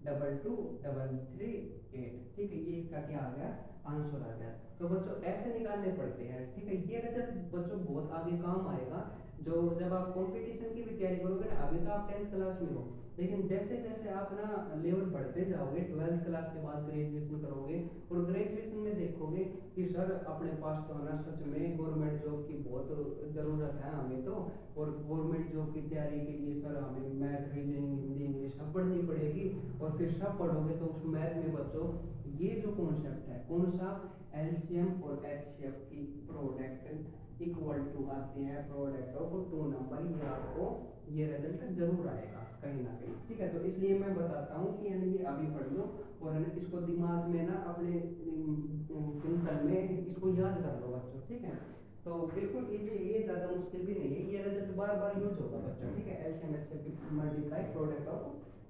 2 2 3 3 8, ठीक है ये इसका क्या आ गया आंसर आ गया। तो बच्चों ऐसे निकालने पड़ते हैं, ठीक है ये रिजल्ट बच्चों बहुत आगे काम आएगा, जो जब आप कंपटीशन की भी तैयारी करोगे ना, अभी तो आप 10th क्लास में हो, लेकिन जैसे जैसे आप ना लेवल बढ़ते जाओगे, 12th क्लास के बाद ग्रेजुएशन करोगे, और ग्रेजुएशन में देखोगे कि सर अपने पास तो ना सच में गवर्नमेंट जॉब की बहुत ज़रूरत है हमें तो, और गवर्नमेंट जॉब की तैयारी के लिए सर हमें मैथ रीजनिंग हिंदी इंग्लिश सब पढ़नी पड़ेगी, और फिर सब पढ़ोगे तो उस मैथ में बच्चों ये जो कॉन्सेप्ट है कौन सा, एलसीएम और एचसीएफ की प्रोडक्ट इक्वल टू आते हैं प्रोडक्ट ऑफ 2 नंबर, ये आपको ये रिजल्ट जरूर आएगा कहीं ना कहीं, ठीक है तो इसलिए मैं बताता हूँ कि ये अभी पढ़ लो, और इसको दिमाग में ना अपने चिंतन में इसको याद कर लो बच्चों, ठीक है तो बिल्कुल ये ज़्यादा मुश्किल भी नहीं है, ये रिजल्ट बार बार यूज होगा बच्चों, ठीक है LCM HCF multiply product of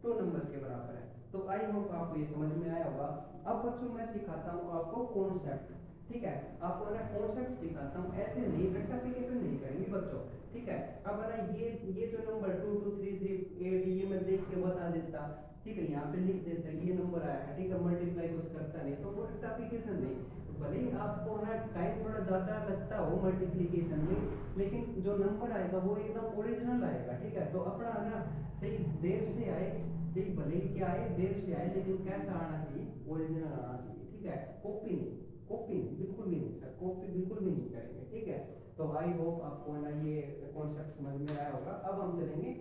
2 numbers के बराबर है। तो आई होप आपको ये समझ में आया होगा। अब बच्चों मैं सिखाता हूँ आपको कॉन्सेप्ट, ठीक है आपको ना कॉन्सेप्ट सिखाता हूँ, ऐसे नहीं रेक्टिफिकेशन नहीं करेंगे बच्चों, ठीक है अब ना ये जो नंबर 2 2 3 3 8 ये मैं देख के बता देता, ठीक है यहाँ पे लिख देता ये नंबर आया है, ठीक है मल्टीप्लाई कुछ करता नहीं तो वो रेक्टिफिकेशन नहीं, भले ही आपको ना टाइम थोड़ा ज़्यादा लगता हो मल्टीप्लिकेशन में, लेकिन जो नंबर आएगा वो एकदम ओरिजिनल आएगा, ठीक है तो अपना ना चाहे देर से आए, चाहे भले ही क्या आए देर से आए, लेकिन कैसा आना चाहिए ओरिजिनल आना चाहिए, ठीक है कॉपी नहीं, कॉपी नहीं बिल्कुल भी नहीं सर, कॉपी बिल्कुल भी नहीं करेंगे, ठीक है तो आई होप आपको ना ये कॉन्सेप्ट समझ में आया होगा। अब हम चलेंगे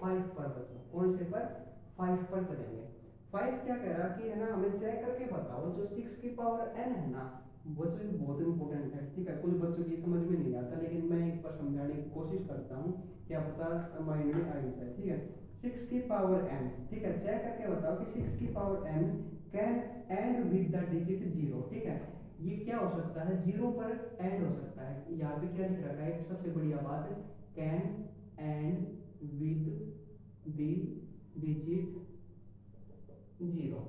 5 पर बच्चों, कौन से पर 5 पर चलेंगे। 5 क्या कह रहा कि है ना हमें चेक करके बताओ जो 6 की पावर n है ना बच्चों बहुत इंपॉर्टेंट है, ठीक है कुछ बच्चों की समझ में नहीं आता, लेकिन मैं एक बार समझाने की कोशिश करता हूँ, क्या पता माइंड में आ ही जाए, ठीक है 6 की पावर n, ठीक है चेक करके बताओ कि 6 की power n can and with the digit 0, ठीक है ये क्या हो सकता है 0 पर एंड हो सकता है, यहाँ पे क्या लिख रखा है सबसे बढ़िया बात, can and with the digit 0,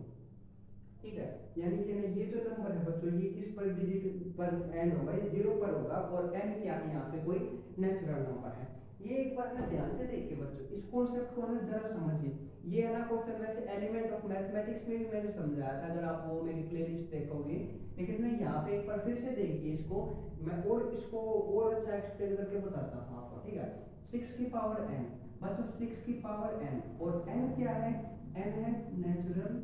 ठीक है यानी कि ना ये जो नंबर है बच्चों ये किस पर डिजिट पर एंड होगा, ये 0 पर होगा, और n क्या है यहाँ पे कोई नेचुरल नंबर है। ये एक बार ना ध्यान से देखिए बच्चों, इस कॉन्सेप्ट को ना जरा समझिए, ये है ना क्वेश्चन वैसे एलिमेंट ऑफ मैथमेटिक्स में भी मैंने समझाया था, अगर आप वो मेरी प्लेलिस्ट देखोगे, लेकिन मैं यहाँ पे एक बार फिर से देखिए इसको, मैं और इसको और अच्छा एक्सप्लेन करके बताता हूँ आपको, ठीक है 6 की पावर n बच्चों, 6 की पावर n, और n क्या है, n है नेचुरल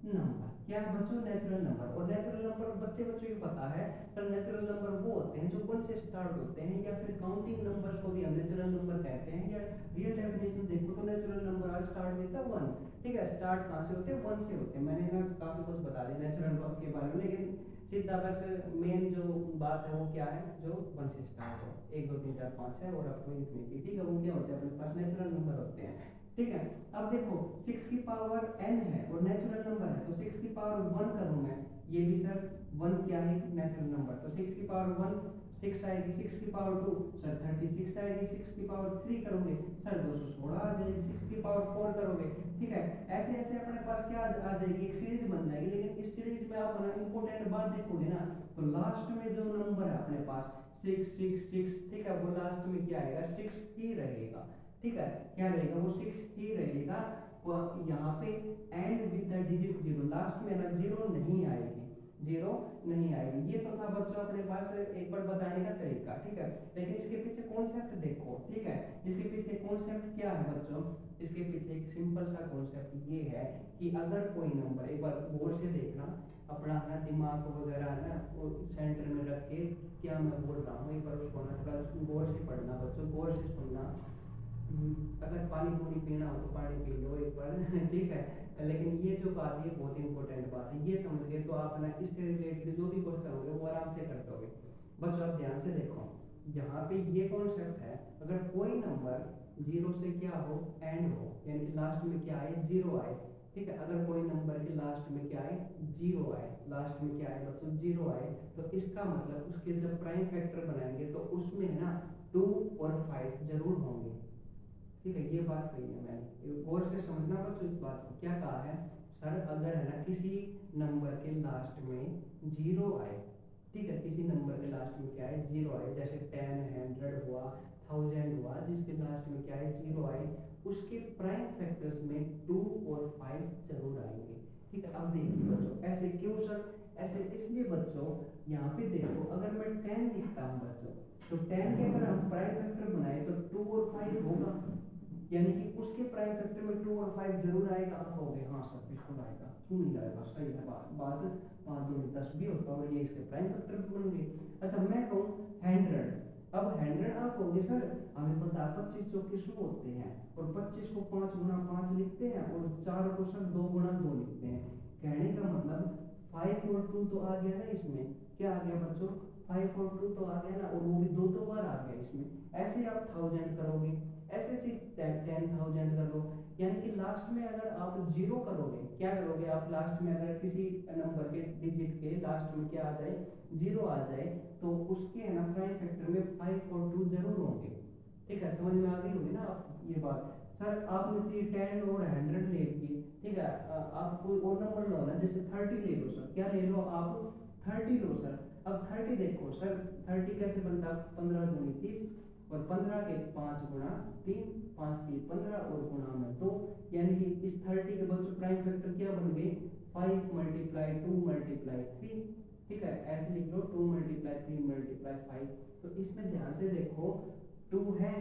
नंबर, क्या है बच्चों नेचुरल नंबर, और नेचुरल नंबर बच्चों को पता है सर नेचुरल नंबर वो होते हैं जो 1 से स्टार्ट होते हैं, या फिर काउंटिंग नंबर्स को भी हम नेचुरल नंबर कहते हैं, या रियल डेफिनेशन देखो तो नेचुरल नंबर आज स्टार्ट होता है 1, ठीक है स्टार्ट कहाँ से होते हैं 1 से होते हैं, मैंने ना काफी कुछ बता दिया नेचुरल नंबर के बारे में, लेकिन सीधा बस मेन जो बात है वो क्या है जो 1 से स्टार्ट हो, 1 2 3 4 5 है और आपको इन्फिनिटी, ठीक है वो क्या होते हैं अपने पास नेचुरल नंबर होते हैं, ठीक है अब देखो 6 की पावर n है और नेचुरल नंबर है, तो 6 की पावर 1 करूं मैं, ये भी सर 1 क्या है नेचुरल नंबर, तो 6 की पावर 1 6 आएगी, 6 की पावर 2 सर 36 आएगी, 6 की पावर 3 करोगे सर 216 आ जाएगी, 6 की पावर 4 करोगे, ठीक है ऐसे ऐसे अपने पास क्या आ जाएगी एक सीरीज बन जाएगी, लेकिन इस सीरीज में आप इंपॉर्टेंट बात देखोगे ना तो लास्ट में जो नंबर है अपने पास 6 6 6, ठीक है वो लास्ट में क्या आएगा 6 ही रहेगा, ठीक है क्या रहेगा वो 6 ही रहेगा, यहाँ पे and with the digit 0 last में ना 0 नहीं आएगी, जीरो नहीं आएगी। ये तो था बच्चों अपने पास एक बार बताने का तरीका, ठीक है। लेकिन इसके पीछे कॉन्सेप्ट देखो, ठीक है। इसके पीछे कॉन्सेप्ट क्या है बच्चों, इसके पीछे एक सिंपल सा कॉन्सेप्ट ये है कि अगर कोई नंबर, एक बार गौर से देखना, अपना अपना दिमाग वगैरह है ना वो सेंटर में रख के क्या मैं बोल रहा हूँ, एक बार उसको ना थोड़ा गौर से पढ़ना बच्चों, गौर से सुनना। अगर पानी पूरी पीना हो तो पानी पी लो एक बार ठीक है। लेकिन ये जो बात है बहुत इंपॉर्टेंट बात है, ये समझ गए तो आप ना इससे रिलेटेड जो भी क्वेश्चन होंगे वो आराम से कर दोगे। बच्चों आप ध्यान से देखो, यहाँ पे ये कॉन्सेप्ट है, अगर कोई नंबर जीरो से क्या हो, एंड हो, यानी कि लास्ट में क्या आए, जीरो आए, ठीक है। अगर कोई नंबर के लास्ट में क्या आए, जीरो आए, लास्ट में क्या आए बच्चों, जीरो आए, तो इसका मतलब उसके जब प्राइम फैक्टर बनाएंगे तो उसमें ना 2 और 5 जरूर होंगे, ठीक है। ये बात कही है मैंने, गौर से समझना बच्चों इस बात को। क्या कहा है सर, अगर है ना किसी नंबर के लास्ट में जीरो आए, ठीक है, किसी नंबर के लास्ट में क्या है, जीरो आए, जैसे 10, 100 हुआ, 1000 हुआ, जिसके लास्ट में क्या है, जीरो आए, उसके प्राइम फैक्टर्स में 2 और 5 जरूर आएंगे, ठीक है। अब देखिए बच्चों, ऐसे क्यों सर, ऐसे इसलिए बच्चों, यहाँ पे देखो अगर मैं 10 लिखता हूँ बच्चों, तो 10 के अगर हम प्राइम फैक्टर बनाए तो 2 और 5 होगा, यानी कि उसके प्राइम फैक्टर में 2 और 5 जरूर आएगा। आप कहोगे हाँ सर बिल्कुल आएगा, क्यों नहीं आएगा, सही है बात 5 2 10 भी होता और ये इसके प्राइम फैक्टर भी बन गए। अच्छा मैं कहूँ 100, अब 100 आप कहोगे सर हमें पता है 25 चौके 100 होते हैं, और 25 को 5 गुना 5 लिखते हैं, और 4 को सर 2 गुना 2 लिखते हैं। कहने का मतलब 5 और 2 तो आ गया ना इसमें, क्या आ गया बच्चों, 5 और 2 तो आ गया ना, और वो भी 2 बार आ गया इसमें। ऐसे आप 1000 करोगे, ऐसे 10,000 कर लो, यानी कि लास्ट में अगर आप जीरो करोगे, क्या करोगे आप लास्ट में, अगर किसी नंबर के डिजिट के लास्ट में क्या आ जाए, जीरो आ जाए, तो उसके है ना प्राइम फैक्टर में 5 और 2 जरूर होंगे, ठीक है। समझ में आ गई होगी ना आप ये बात। सर आपने तो 10 और 100 ले ली, ठीक है, आप कोई और नंबर लो ना, जैसे 30 ले लो सर, क्या ले लो आप, 30 लो सर। अब 30 देखो सर, 30 कैसे बनता, 15 दूनी 30, और 15 के 5 गुना 3, 5 3 15 और गुना में 2, यानी कि इस 30 के बच्चों प्राइम फैक्टर क्या बन गए, 5 मल्टीप्लाई 2 मल्टीप्लाई 3, ठीक है। ऐसे लिख लो 2 मल्टीप्लाई 3 मल्टीप्लाई 5। तो इसमें ध्यान से देखो, 2 है,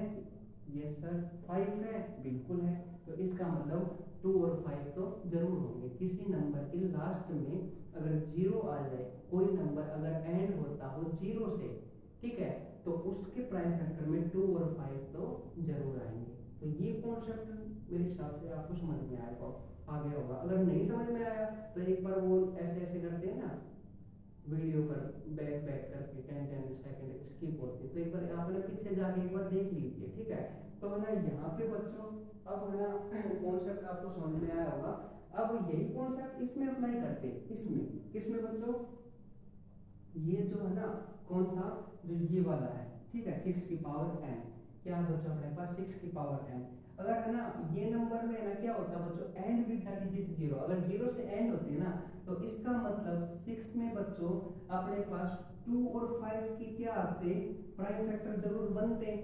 यस सर, 5 है, बिल्कुल है। तो इसका मतलब 2 और 5 तो जरूर होंगे। किसी नंबर के लास्ट में अगर जीरो आ जाए, कोई नंबर अगर एंड होता हो जीरो से, ठीक है, तो उसके प्राइम फैक्टर में 2 और 5 तो जरूर आएंगे। तो ये कॉन्सेप्ट मेरे हिसाब से आपको समझ में आएगा, आ गया होगा। अगर नहीं समझ में आया तो एक बार वो ऐसे ऐसे करते हैं ना वीडियो पर, बैक बैक करके 10 सेकंड स्किप होती है, तो एक बार आपने पीछे जाके एक बार देख लीजिए, ठीक है। तो है ना यहाँ पे बच्चों, अब है ना कॉन्सेप्ट आपको समझ में आया होगा। अब यही कॉन्सेप्ट इसमें अप्लाई करते हैं, इसमें किसमें बच्चों, ये जो है ना कौन सा, जो ये वाला है, ठीक है, 6 की पावर n, क्या बच्चों हमारे पास 6 की पावर n। अगर है ना ये नंबर में है ना क्या होता है बच्चों, and with the digit zero, अगर जीरो से एंड होती है ना, तो इसका मतलब 6 में बच्चों अपने पास 2 और 5 की क्या आते, प्राइम फैक्टर जरूर बनते।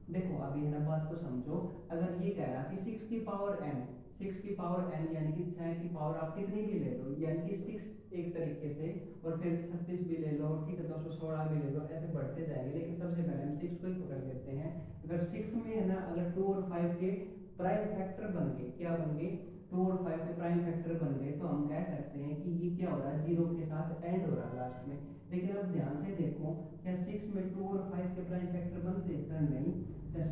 देखो अभी है ना बात को समझो, अगर ये कह रहा कि 6 की पावर n, 6 की पावर n यानी कि 6 की पावर आप कितनी भी ले लो, यानी कि 6 एक तरीके से, और फिर 36 भी ले लो, ठीक है, 216 भी ले लो, ऐसे बढ़ते जाएंगे। लेकिन सबसे पहले हम 6 को ही पकड़ लेते हैं। अगर 6 में है ना अगर 2 और 5 के प्राइम फैक्टर बन गए, क्या बन गए, 2 और 5 के प्राइम फैक्टर बन गए, तो हम कह सकते हैं कि ये क्या हो रहा है, जीरो के साथ एंड हो रहा है लास्ट में। लेकिन अब ध्यान से देखो, क्या 6 में 2 और 5 के प्राइम फैक्टर बनते हैं, सर नहीं।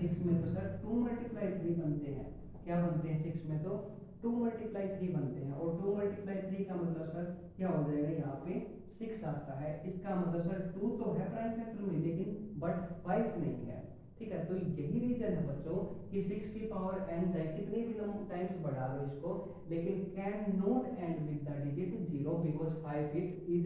6 में तो सर 2 मल्टीप्लाई 3 बनते हैं, क्या बनते हैं 6 में, तो 2 मल्टीप्लाई 3 बनते हैं, और 2 मल्टीप्लाई 3 का मतलब सर क्या हो जाएगा, यहाँ पे 6 आता है। इसका मतलब सर 2 तो है प्राइम फैक्टर में, लेकिन बट 5 नहीं है, ठीक है। तो यही रीजन है बच्चों कि 6 की पावर n चाहे कितने भी टाइम्स बढ़ा लो इसको, लेकिन can not and with the digit zero, because 5 it is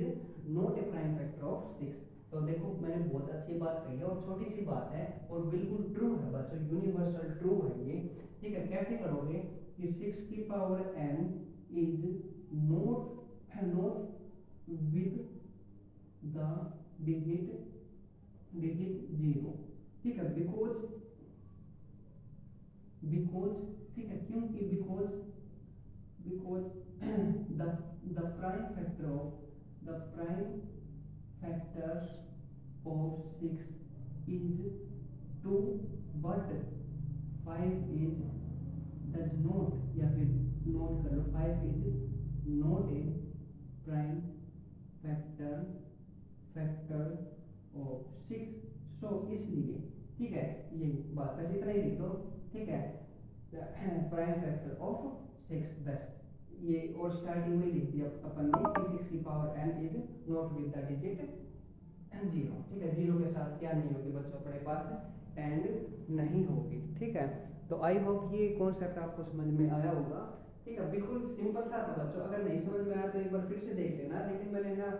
not a prime factor of 6। तो देखो मैंने बहुत अच्छी बात कही है, और छोटी सी बात है और बिल्कुल ट्रू है बच्चों, यूनिवर्सल ट्रू है ये, ठीक है। कैसे करोगे कि 6 की power n is not with the digit zero, ठीक है, बिकॉज, ठीक है, क्योंकि because the prime factor of the prime factors of 6 is 2 but 5 is does not, या फिर नोट कर लो 5 is not a prime factor of 6। सो इसलिए ठीक है, ये बात बस इतना ही लिख दो, ठीक है, प्राइम फैक्टर ऑफ 6 बस ये, और स्टार्टिंग में लिख दिया अपन ने कि 6 की power n is not with the digit 0, ठीक है, 0 के साथ क्या नहीं होगी बच्चों अपने पास एंड नहीं होगी, ठीक है। तो आई होप ये कॉन्सेप्ट आपको समझ में आया होगा, ठीक है, बिल्कुल सिंपल सा था बच्चों, अगर नहीं समझ में आया तो एक बार फिर से देख लेना, लेकिन मैंने ना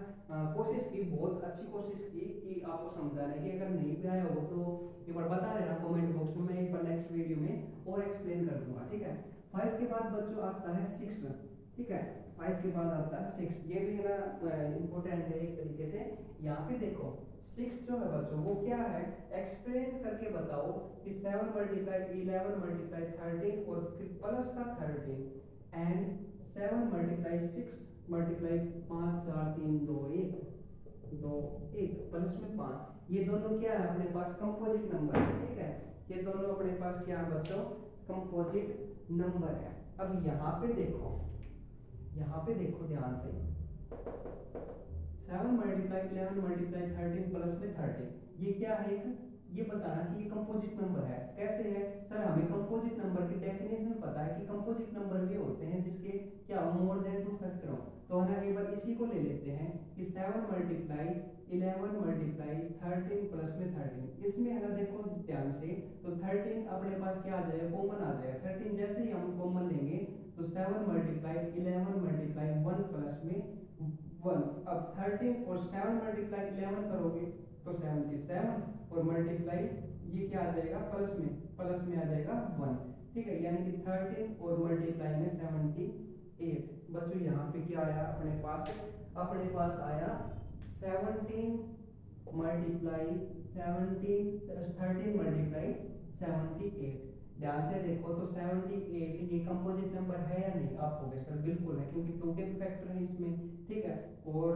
कोशिश की, बहुत अच्छी कोशिश की कि आपको समझाने की, अगर नहीं भी आया हो तो एक बार बता देना कमेंट बॉक्स में, मैं एक बार नेक्स्ट वीडियो में और एक्सप्लेन कर दूंगा, ठीक है। 5 के बाद बच्चों आता है 6, ठीक है, 5 के बाद आता है 6, ये भी है ना इम्पोर्टेंट है एक तरीके से। यहाँ पे देखो 6 जो है बच्चों वो क्या है, एक्सप्लेन करके बताओ कि 7 मल्टीप्लाई 11 मल्टीप्लाई 13 और फिर प्लस का 13 एंड 7 मल्टीप्लाई 6 मल्टीप्लाई 5 4 3 2 1 2 1 प्लस में 5, ये दोनों क्या है अपने पास कंपोजिट नंबर है, ठीक है, ये दोनों अपने पास क्या है बच्चों, कंपोजिट नंबर है। अब यहाँ पे देखो, यहाँ पे देखो ध्यान से, 7 मल्टीप्लाई 11 मल्टीप्लाई 13 प्लस में 13, ये क्या है, ये बताना कि ये कंपोजिट नंबर है। कैसे है सर, हमें कंपोजिट नंबर की डेफिनेशन पता है कि कंपोजिट नंबर वे होते हैं जिसके क्या मोर देन 2 फैक्टर हो। तो हम एक बार इसी को ले लेते हैं कि 7 मल्टीप्लाई 11 मल्टीप्लाई 13 प्लस में 13, इसमें है ना देखो ध्यान से, तो 13 अपने पास क्या आ जाएगा, कॉमन आ जाएगा, 13 जैसे ही हम कॉमन लेंगे तो 7 मल्टीप्लाई 11 मल्टीप्लाई 1 प्लस में 1, अब 13 और 7 मल्टीप्लाई 11 करोगे तो 77 और मल्टीप्लाई ये क्या आ जाएगा प्लस में आ जाएगा 1, ठीक है, यानी कि 13 और मल्टीप्लाई में 78। बच्चों यहाँ पे क्या आया अपने पास आया 17 मल्टीप्लाई 13 मल्टीप्लाई 78। ध्यान से देखो तो 78 ये कंपोजिट नंबर है या नहीं, आप कहोगे सर बिल्कुल है क्योंकि 2 के भी फैक्टर है इसमें, ठीक है, और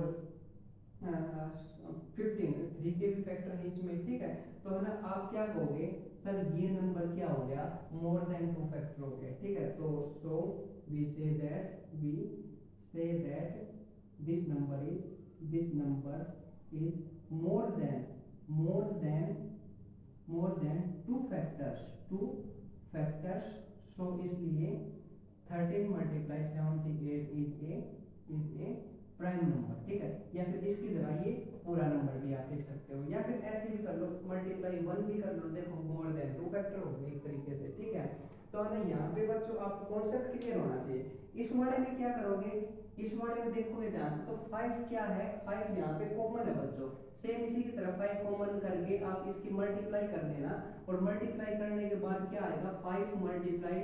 15 3 के भी फैक्टर है इसमें, ठीक है। तो है ना आप क्या कहोगे सर ये नंबर क्या हो गया, मोर देन 2 फैक्टर हो गया, ठीक है। तो so we say that this number is more than 2 factors, so इसलिए 13 multiply 78 is a prime number, ठीक है, या फिर इसकी जगह ये पूरा नंबर भी आप लिख सकते हो, या फिर ऐसे भी कर लो, मल्टीप्लाई 1 भी कर लो, देखो मोर देन 2 फैक्टर हो गए एक तरीके से, ठीक है। तो है ना यहाँ पे बच्चों आपको कॉन्सेप्ट क्लियर होना चाहिए। इस मॉडल में क्या करोगे, इस मॉडल में देखोगे ध्यान से तो 5 क्या है, 5 यहाँ पे कॉमन है बच्चों, सेम इसी की तरह 5 कॉमन करके आप इसकी मल्टीप्लाई कर देना, और मल्टीप्लाई करने के बाद क्या आएगा 5 मल्टीप्लाई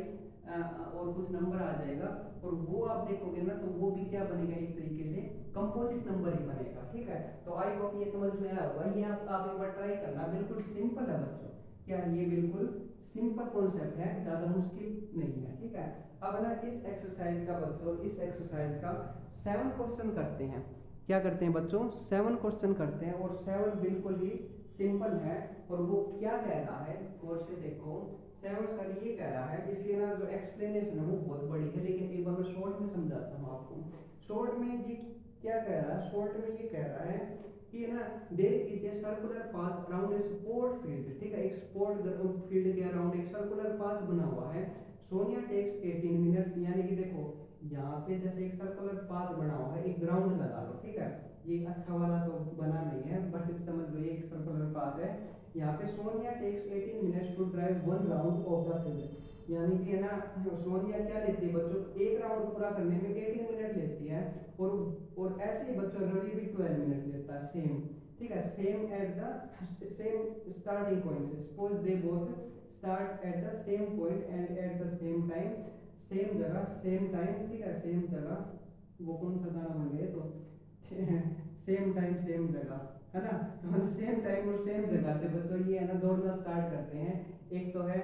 और कुछ नंबर आ जाएगा, और वो आप देखोगे ना तो वो भी क्या बनेगा एक तरीके से कंपोजिट नंबर ही बनेगा, ठीक है। तो आई होप ये समझ में आया होगा, ये आप एक बार ट्राई करना, बिल्कुल सिंपल है बच्चों, क्या ये बिल्कुल सिंपल कॉन्सेप्ट है, ज्यादा मुश्किल नहीं है, ठीक है। अब ना इस एक्सरसाइज का बच्चों, इस एक्सरसाइज का 7 क्वेश्चन करते हैं, क्या करते हैं बच्चों 7 क्वेश्चन करते हैं, और 7 बिल्कुल ही सिंपल है, और वो क्या कह रहा है और से देखो 7 सर ये कह रहा है, इसलिए ना जो एक्सप्लेनेशन है वो बहुत बड़ी है, लेकिन एक बार मैं शॉर्ट में समझाता हूँ आपको। शॉर्ट में ये क्या कह रहा है, शॉर्ट में ये कह रहा है कि ना there is a circular path around a sport field, ठीक है, एक स्पोर्ट फील्ड के अराउंड एक सर्कुलर पाथ बना हुआ है, सोनिया टेक्स 18 मिनट्स, यानी कि देखो यहाँ पे जैसे एक सर्कुलर पाथ बना हुआ है, एक ग्राउंड लगा लो, ठीक है, ये अच्छा वाला तो बना नहीं है बट समझ लो ये एक सर्कुलर पाथ है। यहाँ पे Sonia takes 18 minutes to drive 1 round of the field, यानी कि है ना सोनिया क्या लेती है बच्चों, एक राउंड पूरा करने में 18 मिनट लेती है, और ऐसे ही बच्चों रवि भी 12 मिनट लेता है सेम, ठीक है, same at the same starting point, suppose they both start at the same point and at the same time, same जगह सेम टाइम, ठीक है, सेम जगह, वो कौन सा गाना बन गया तो सेम टाइम सेम जगह, है ना, तो सेम टाइम और सेम जगह से बच्चों ये है ना दौड़ना स्टार्ट करते हैं, एक तो है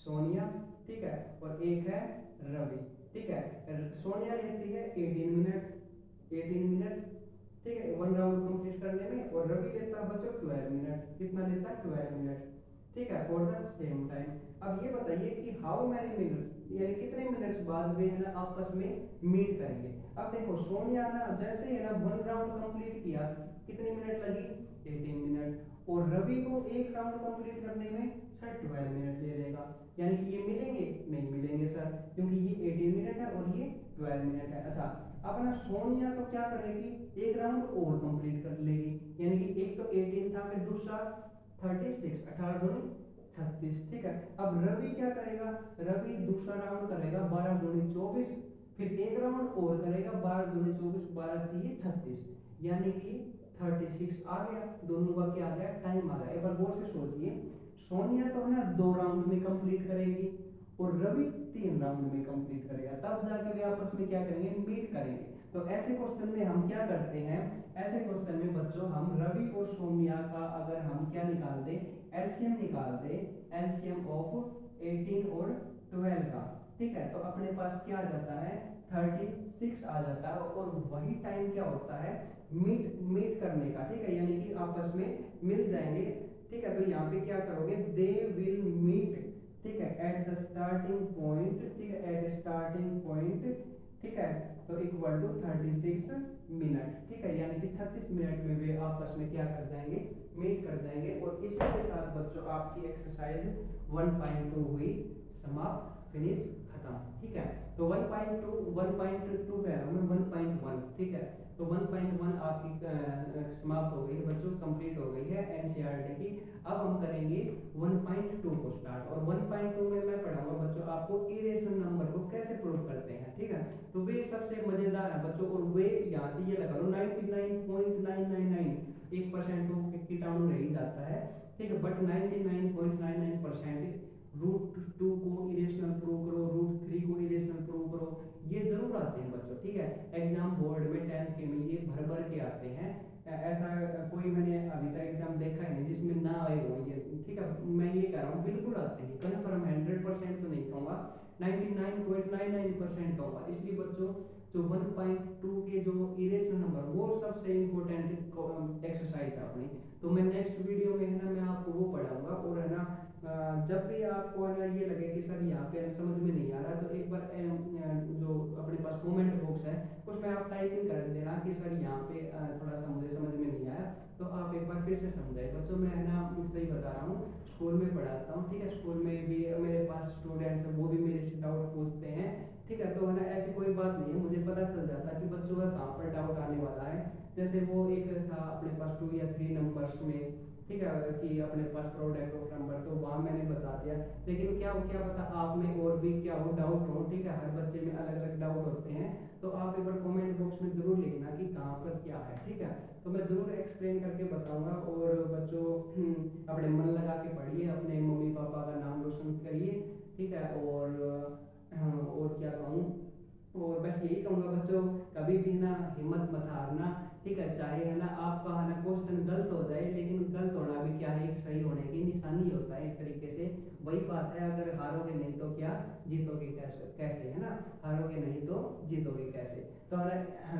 सोनिया, ठीक है, और एक है रवि, ठीक है। सोनिया लेती है 18 मिनट ठीक है, 1 राउंड कंप्लीट करने में। और रवि लेता है बच्चों 12 मिनट। कितना लेता है? 12 मिनट। ठीक है, फॉर द सेम टाइम। अब ये बताइए कि हाउ मैनी मिनट्स, यानी कितने मिनट्स बाद वे है ना आपस में मीट करेंगे। अब देखो सोनिया ना जैसे है ना 1 राउंड कंप्लीट किया, कितनी मिनट लगी? 18 मिनट। और रवि को 1 राउंड कंप्लीट करने में सर 12 मिनट ले लेगा। यानी कि ये मिलेंगे? नहीं मिलेंगे सर, क्योंकि ये 18 मिनट है और ये 12 मिनट है। अच्छा, अब ना सोनिया तो क्या करेगी? 1 राउंड और कंप्लीट कर लेगी, यानी कि एक तो 18 था, फिर दूसरा 36, 18 दूनी 36। ठीक है, अब रवि क्या करेगा? रवि दूसरा राउंड करेगा 12 दूनी 24, फिर 1 राउंड और करेगा 12 दूनी 24, 12 3 36, यानी कि 36 आ गया। दोनों का क्या आ गया? टाइम आ गया। एक बार गौर से सोचिए, सोनिया तो है ना 2 राउंड में कंप्लीट करेगी और रवि 3 राउंड में कंप्लीट करेगा, तब जाके वे आपस में क्या करेंगे? मीट करेंगे। तो ऐसे क्वेश्चन में हम क्या करते हैं? ऐसे क्वेश्चन में बच्चों हम रवि और सोनिया का अगर हम क्या निकाल दे? एलसीएम निकाल दे, एलसीएम ऑफ 18 और 12 का। ठीक है, तो अपने पास क्या आ जाता है? 36 आ जाता है। और वही टाइम क्या होता है? मीट मीट करने का। ठीक है, यानी कि आपस में मिल जाएंगे। ठीक है, तो यहाँ पे क्या करोगे? दे विल मीट, ठीक है, एट द स्टार्टिंग पॉइंट। ठीक है, एट स्टार्टिंग पॉइंट। ठीक है, तो इक्वल टू 36 मिनट। ठीक है, यानी कि 36 मिनट में वे आपस में क्या कर जाएंगे? मीट कर जाएंगे। और इसी के साथ बच्चों आपकी एक्सरसाइज 1.2 हुई समाप्त, फिनिश, खत्म। ठीक है, तो 1.2 1.2 कह रहा हूँ मैं, 1.1। ठीक है, तो 1.1 आपकी समाप्त हो गई है बच्चों, कंप्लीट हो गई है एनसीईआरटी की। अब हम करेंगे 1.2 को स्टार्ट। और 1.2 में मैं पढ़ाऊंगा बच्चों आपको इरेशनल नंबर को कैसे प्रूव करते हैं। ठीक है, तो वे सबसे मजेदार है बच्चों। और वे यहाँ से ये लगा लो 99.999, 1% तो कीटाणु रह ही जाता है। ठीक है, बट 99.99% √2 को इरेशनल प्रूव करो, √3 को इरेशनल प्रूव करो, ये जरूर आते हैं बच्चों। ठीक है, एग्जाम बोर्ड में 10th के में ये भर भर के आते हैं। ऐसा कोई मैंने अभी तक एग्जाम देखा है नहीं जिसमें ना आए हो ये। ठीक है, मैं ये कह रहा हूँ बिल्कुल आते हैं, कन्फर्म 100% तो नहीं कहूँगा, 99.99% कहूँगा। इसलिए बच्चों जो 1.2 के जो इरेशनल नंबर वो सबसे इम्पोर्टेंट एक्सरसाइज है अपनी। तो मैं नेक्स्ट वीडियो में है ना मैं आपको वो पढ़ाऊंगा। और है ना जब भी आपको है ना ये लगे कि सर यहाँ पे समझ में नहीं आ रहा, तो एक बार जो अपने पास कमेंट बॉक्स है उसमें आप टाइपिंग कर देना कि सर यहाँ पे थोड़ा सा मुझे समझ में नहीं आया, तो आप एक बार फिर से समझाए। बच्चों मैं है ना सही बता रहा हूँ, स्कूल में पढ़ाता हूँ। ठीक है, स्कूल में भी मेरे पास स्टूडेंट्स हैं, वो भी मेरे से डाउट पूछते हैं। ठीक है, तो है ना ऐसी कोई बात नहीं है, मुझे पता चल जाता है कि बच्चों का कहाँ पर डाउट आने वाला है। जैसे वो एक था अपने पास 2 या 3 नंबर्स में, ठीक है, कि अपने पास प्रोडक्ट ऑफ नंबर, तो वहाँ मैंने बता दिया। लेकिन क्या क्या पता आप में और भी क्या हो डाउट हो। ठीक है, हर बच्चे में अलग अलग डाउट होते हैं, तो आप एक बार कमेंट बॉक्स में जरूर लिखना कि कहाँ पर क्या है। ठीक है, तो मैं जरूर एक्सप्लेन करके बताऊंगा। और बच्चों अपने मन लगा के पढ़िए, अपने मम्मी पापा का नाम रोशन करिए। ठीक है, और क्या कहूँ, और बस यही कहूँगा बच्चों, कभी भी ना हिम्मत मत हारना। ठीक है, चाहे है ना आपका है ना क्वेश्चन गलत हो जाए, लेकिन गलत होना भी क्या है, एक सही होने की निशानी होता है एक तरीके से। वही बात है, अगर हारोगे नहीं तो क्या जीतोगे कैसे? कैसे है ना, हारोगे नहीं तो जीतोगे कैसे? तो अगर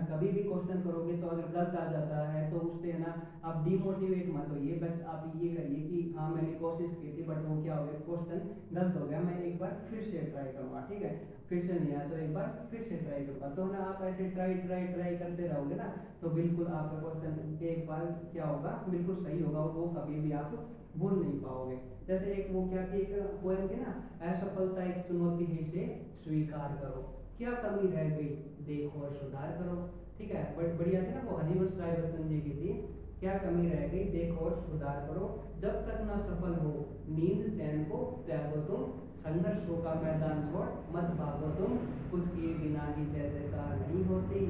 कभी भी क्वेश्चन करोगे तो अगर गलत आ जाता है तो उससे है ना आप डिमोटिवेट मत होइए। बस आप ये करिए कि हाँ मैंने कोशिश की थी बट वो क्या हो गया, क्वेश्चन गलत हो गया, मैं एक बार फिर से ट्राई करूँगा। ठीक है, फिर से नहीं आया तो एक बार फिर से ट्राई करूँगा। तो ना आप ऐसे ट्राई ट्राई ट्राई करते रहोगे ना, तो बिल्कुल आपका क्वेश्चन एक बार क्या होगा, बिल्कुल सही होगा और वो कभी भी आप भूल नहीं पाओगे। जैसे एक वो क्या थी, एक पोएम थी ना, असफलता एक चुनौती है इसे स्वीकार करो, क्या कमी रह गई देखो और सुधार करो। ठीक है, बट बढ़िया थी ना वो, हरिवंश राय बच्चन जी की थी, क्या कमी रह गई देखो और सुधार करो, जब तक ना सफल हो नींद चैन को त्यागो तुम, संघर्षों का मैदान छोड़ मत भागो तुम, कुछ किए बिना ही जय जयकार नहीं होती,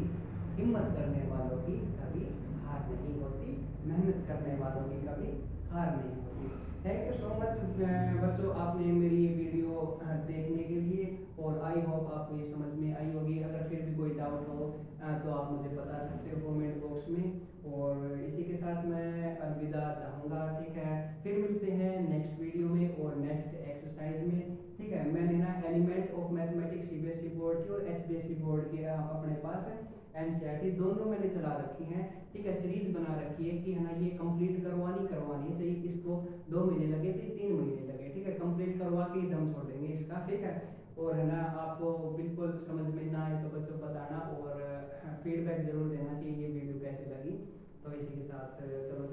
हिम्मत करने वालों की कभी हार नहीं होती, मेहनत करने वालों की कभी हार नहीं होती। थैंक यू सो मच बच्चों, आपने मेरी ये वीडियो देखने के लिए, और आई होप आपको ये समझ में आई होगी। अगर फिर भी कोई डाउट हो तो आप मुझे बता सकते हो कमेंट बॉक्स में। और इसी के साथ मैं अलविदा चाहूँगा। ठीक है, फिर मिलते हैं नेक्स्ट वीडियो में और नेक्स्ट एक्सरसाइज में। ठीक है, मैंने ना element of mathematics CBSE board की और एचबीएसई बोर्ड की अपने पास एनसीईआरटी दोनों मैंने चला रखी हैं, ठीक है, सीरीज बना रखी है कि है ना ये कंप्लीट करवानी करवानी है, चाहिए इसको 2 महीने लगे चाहिए 3 महीने लगे, ठीक है, कंप्लीट करवा के ही दम छोड़ देंगे इसका, ठीक है। और है ना आपको बिल्कुल समझ में ना आए तो बच्चों बताना और फीडबैक जरूर देना कि ये वीडियो कैसी लगी। तो इसी के साथ चलो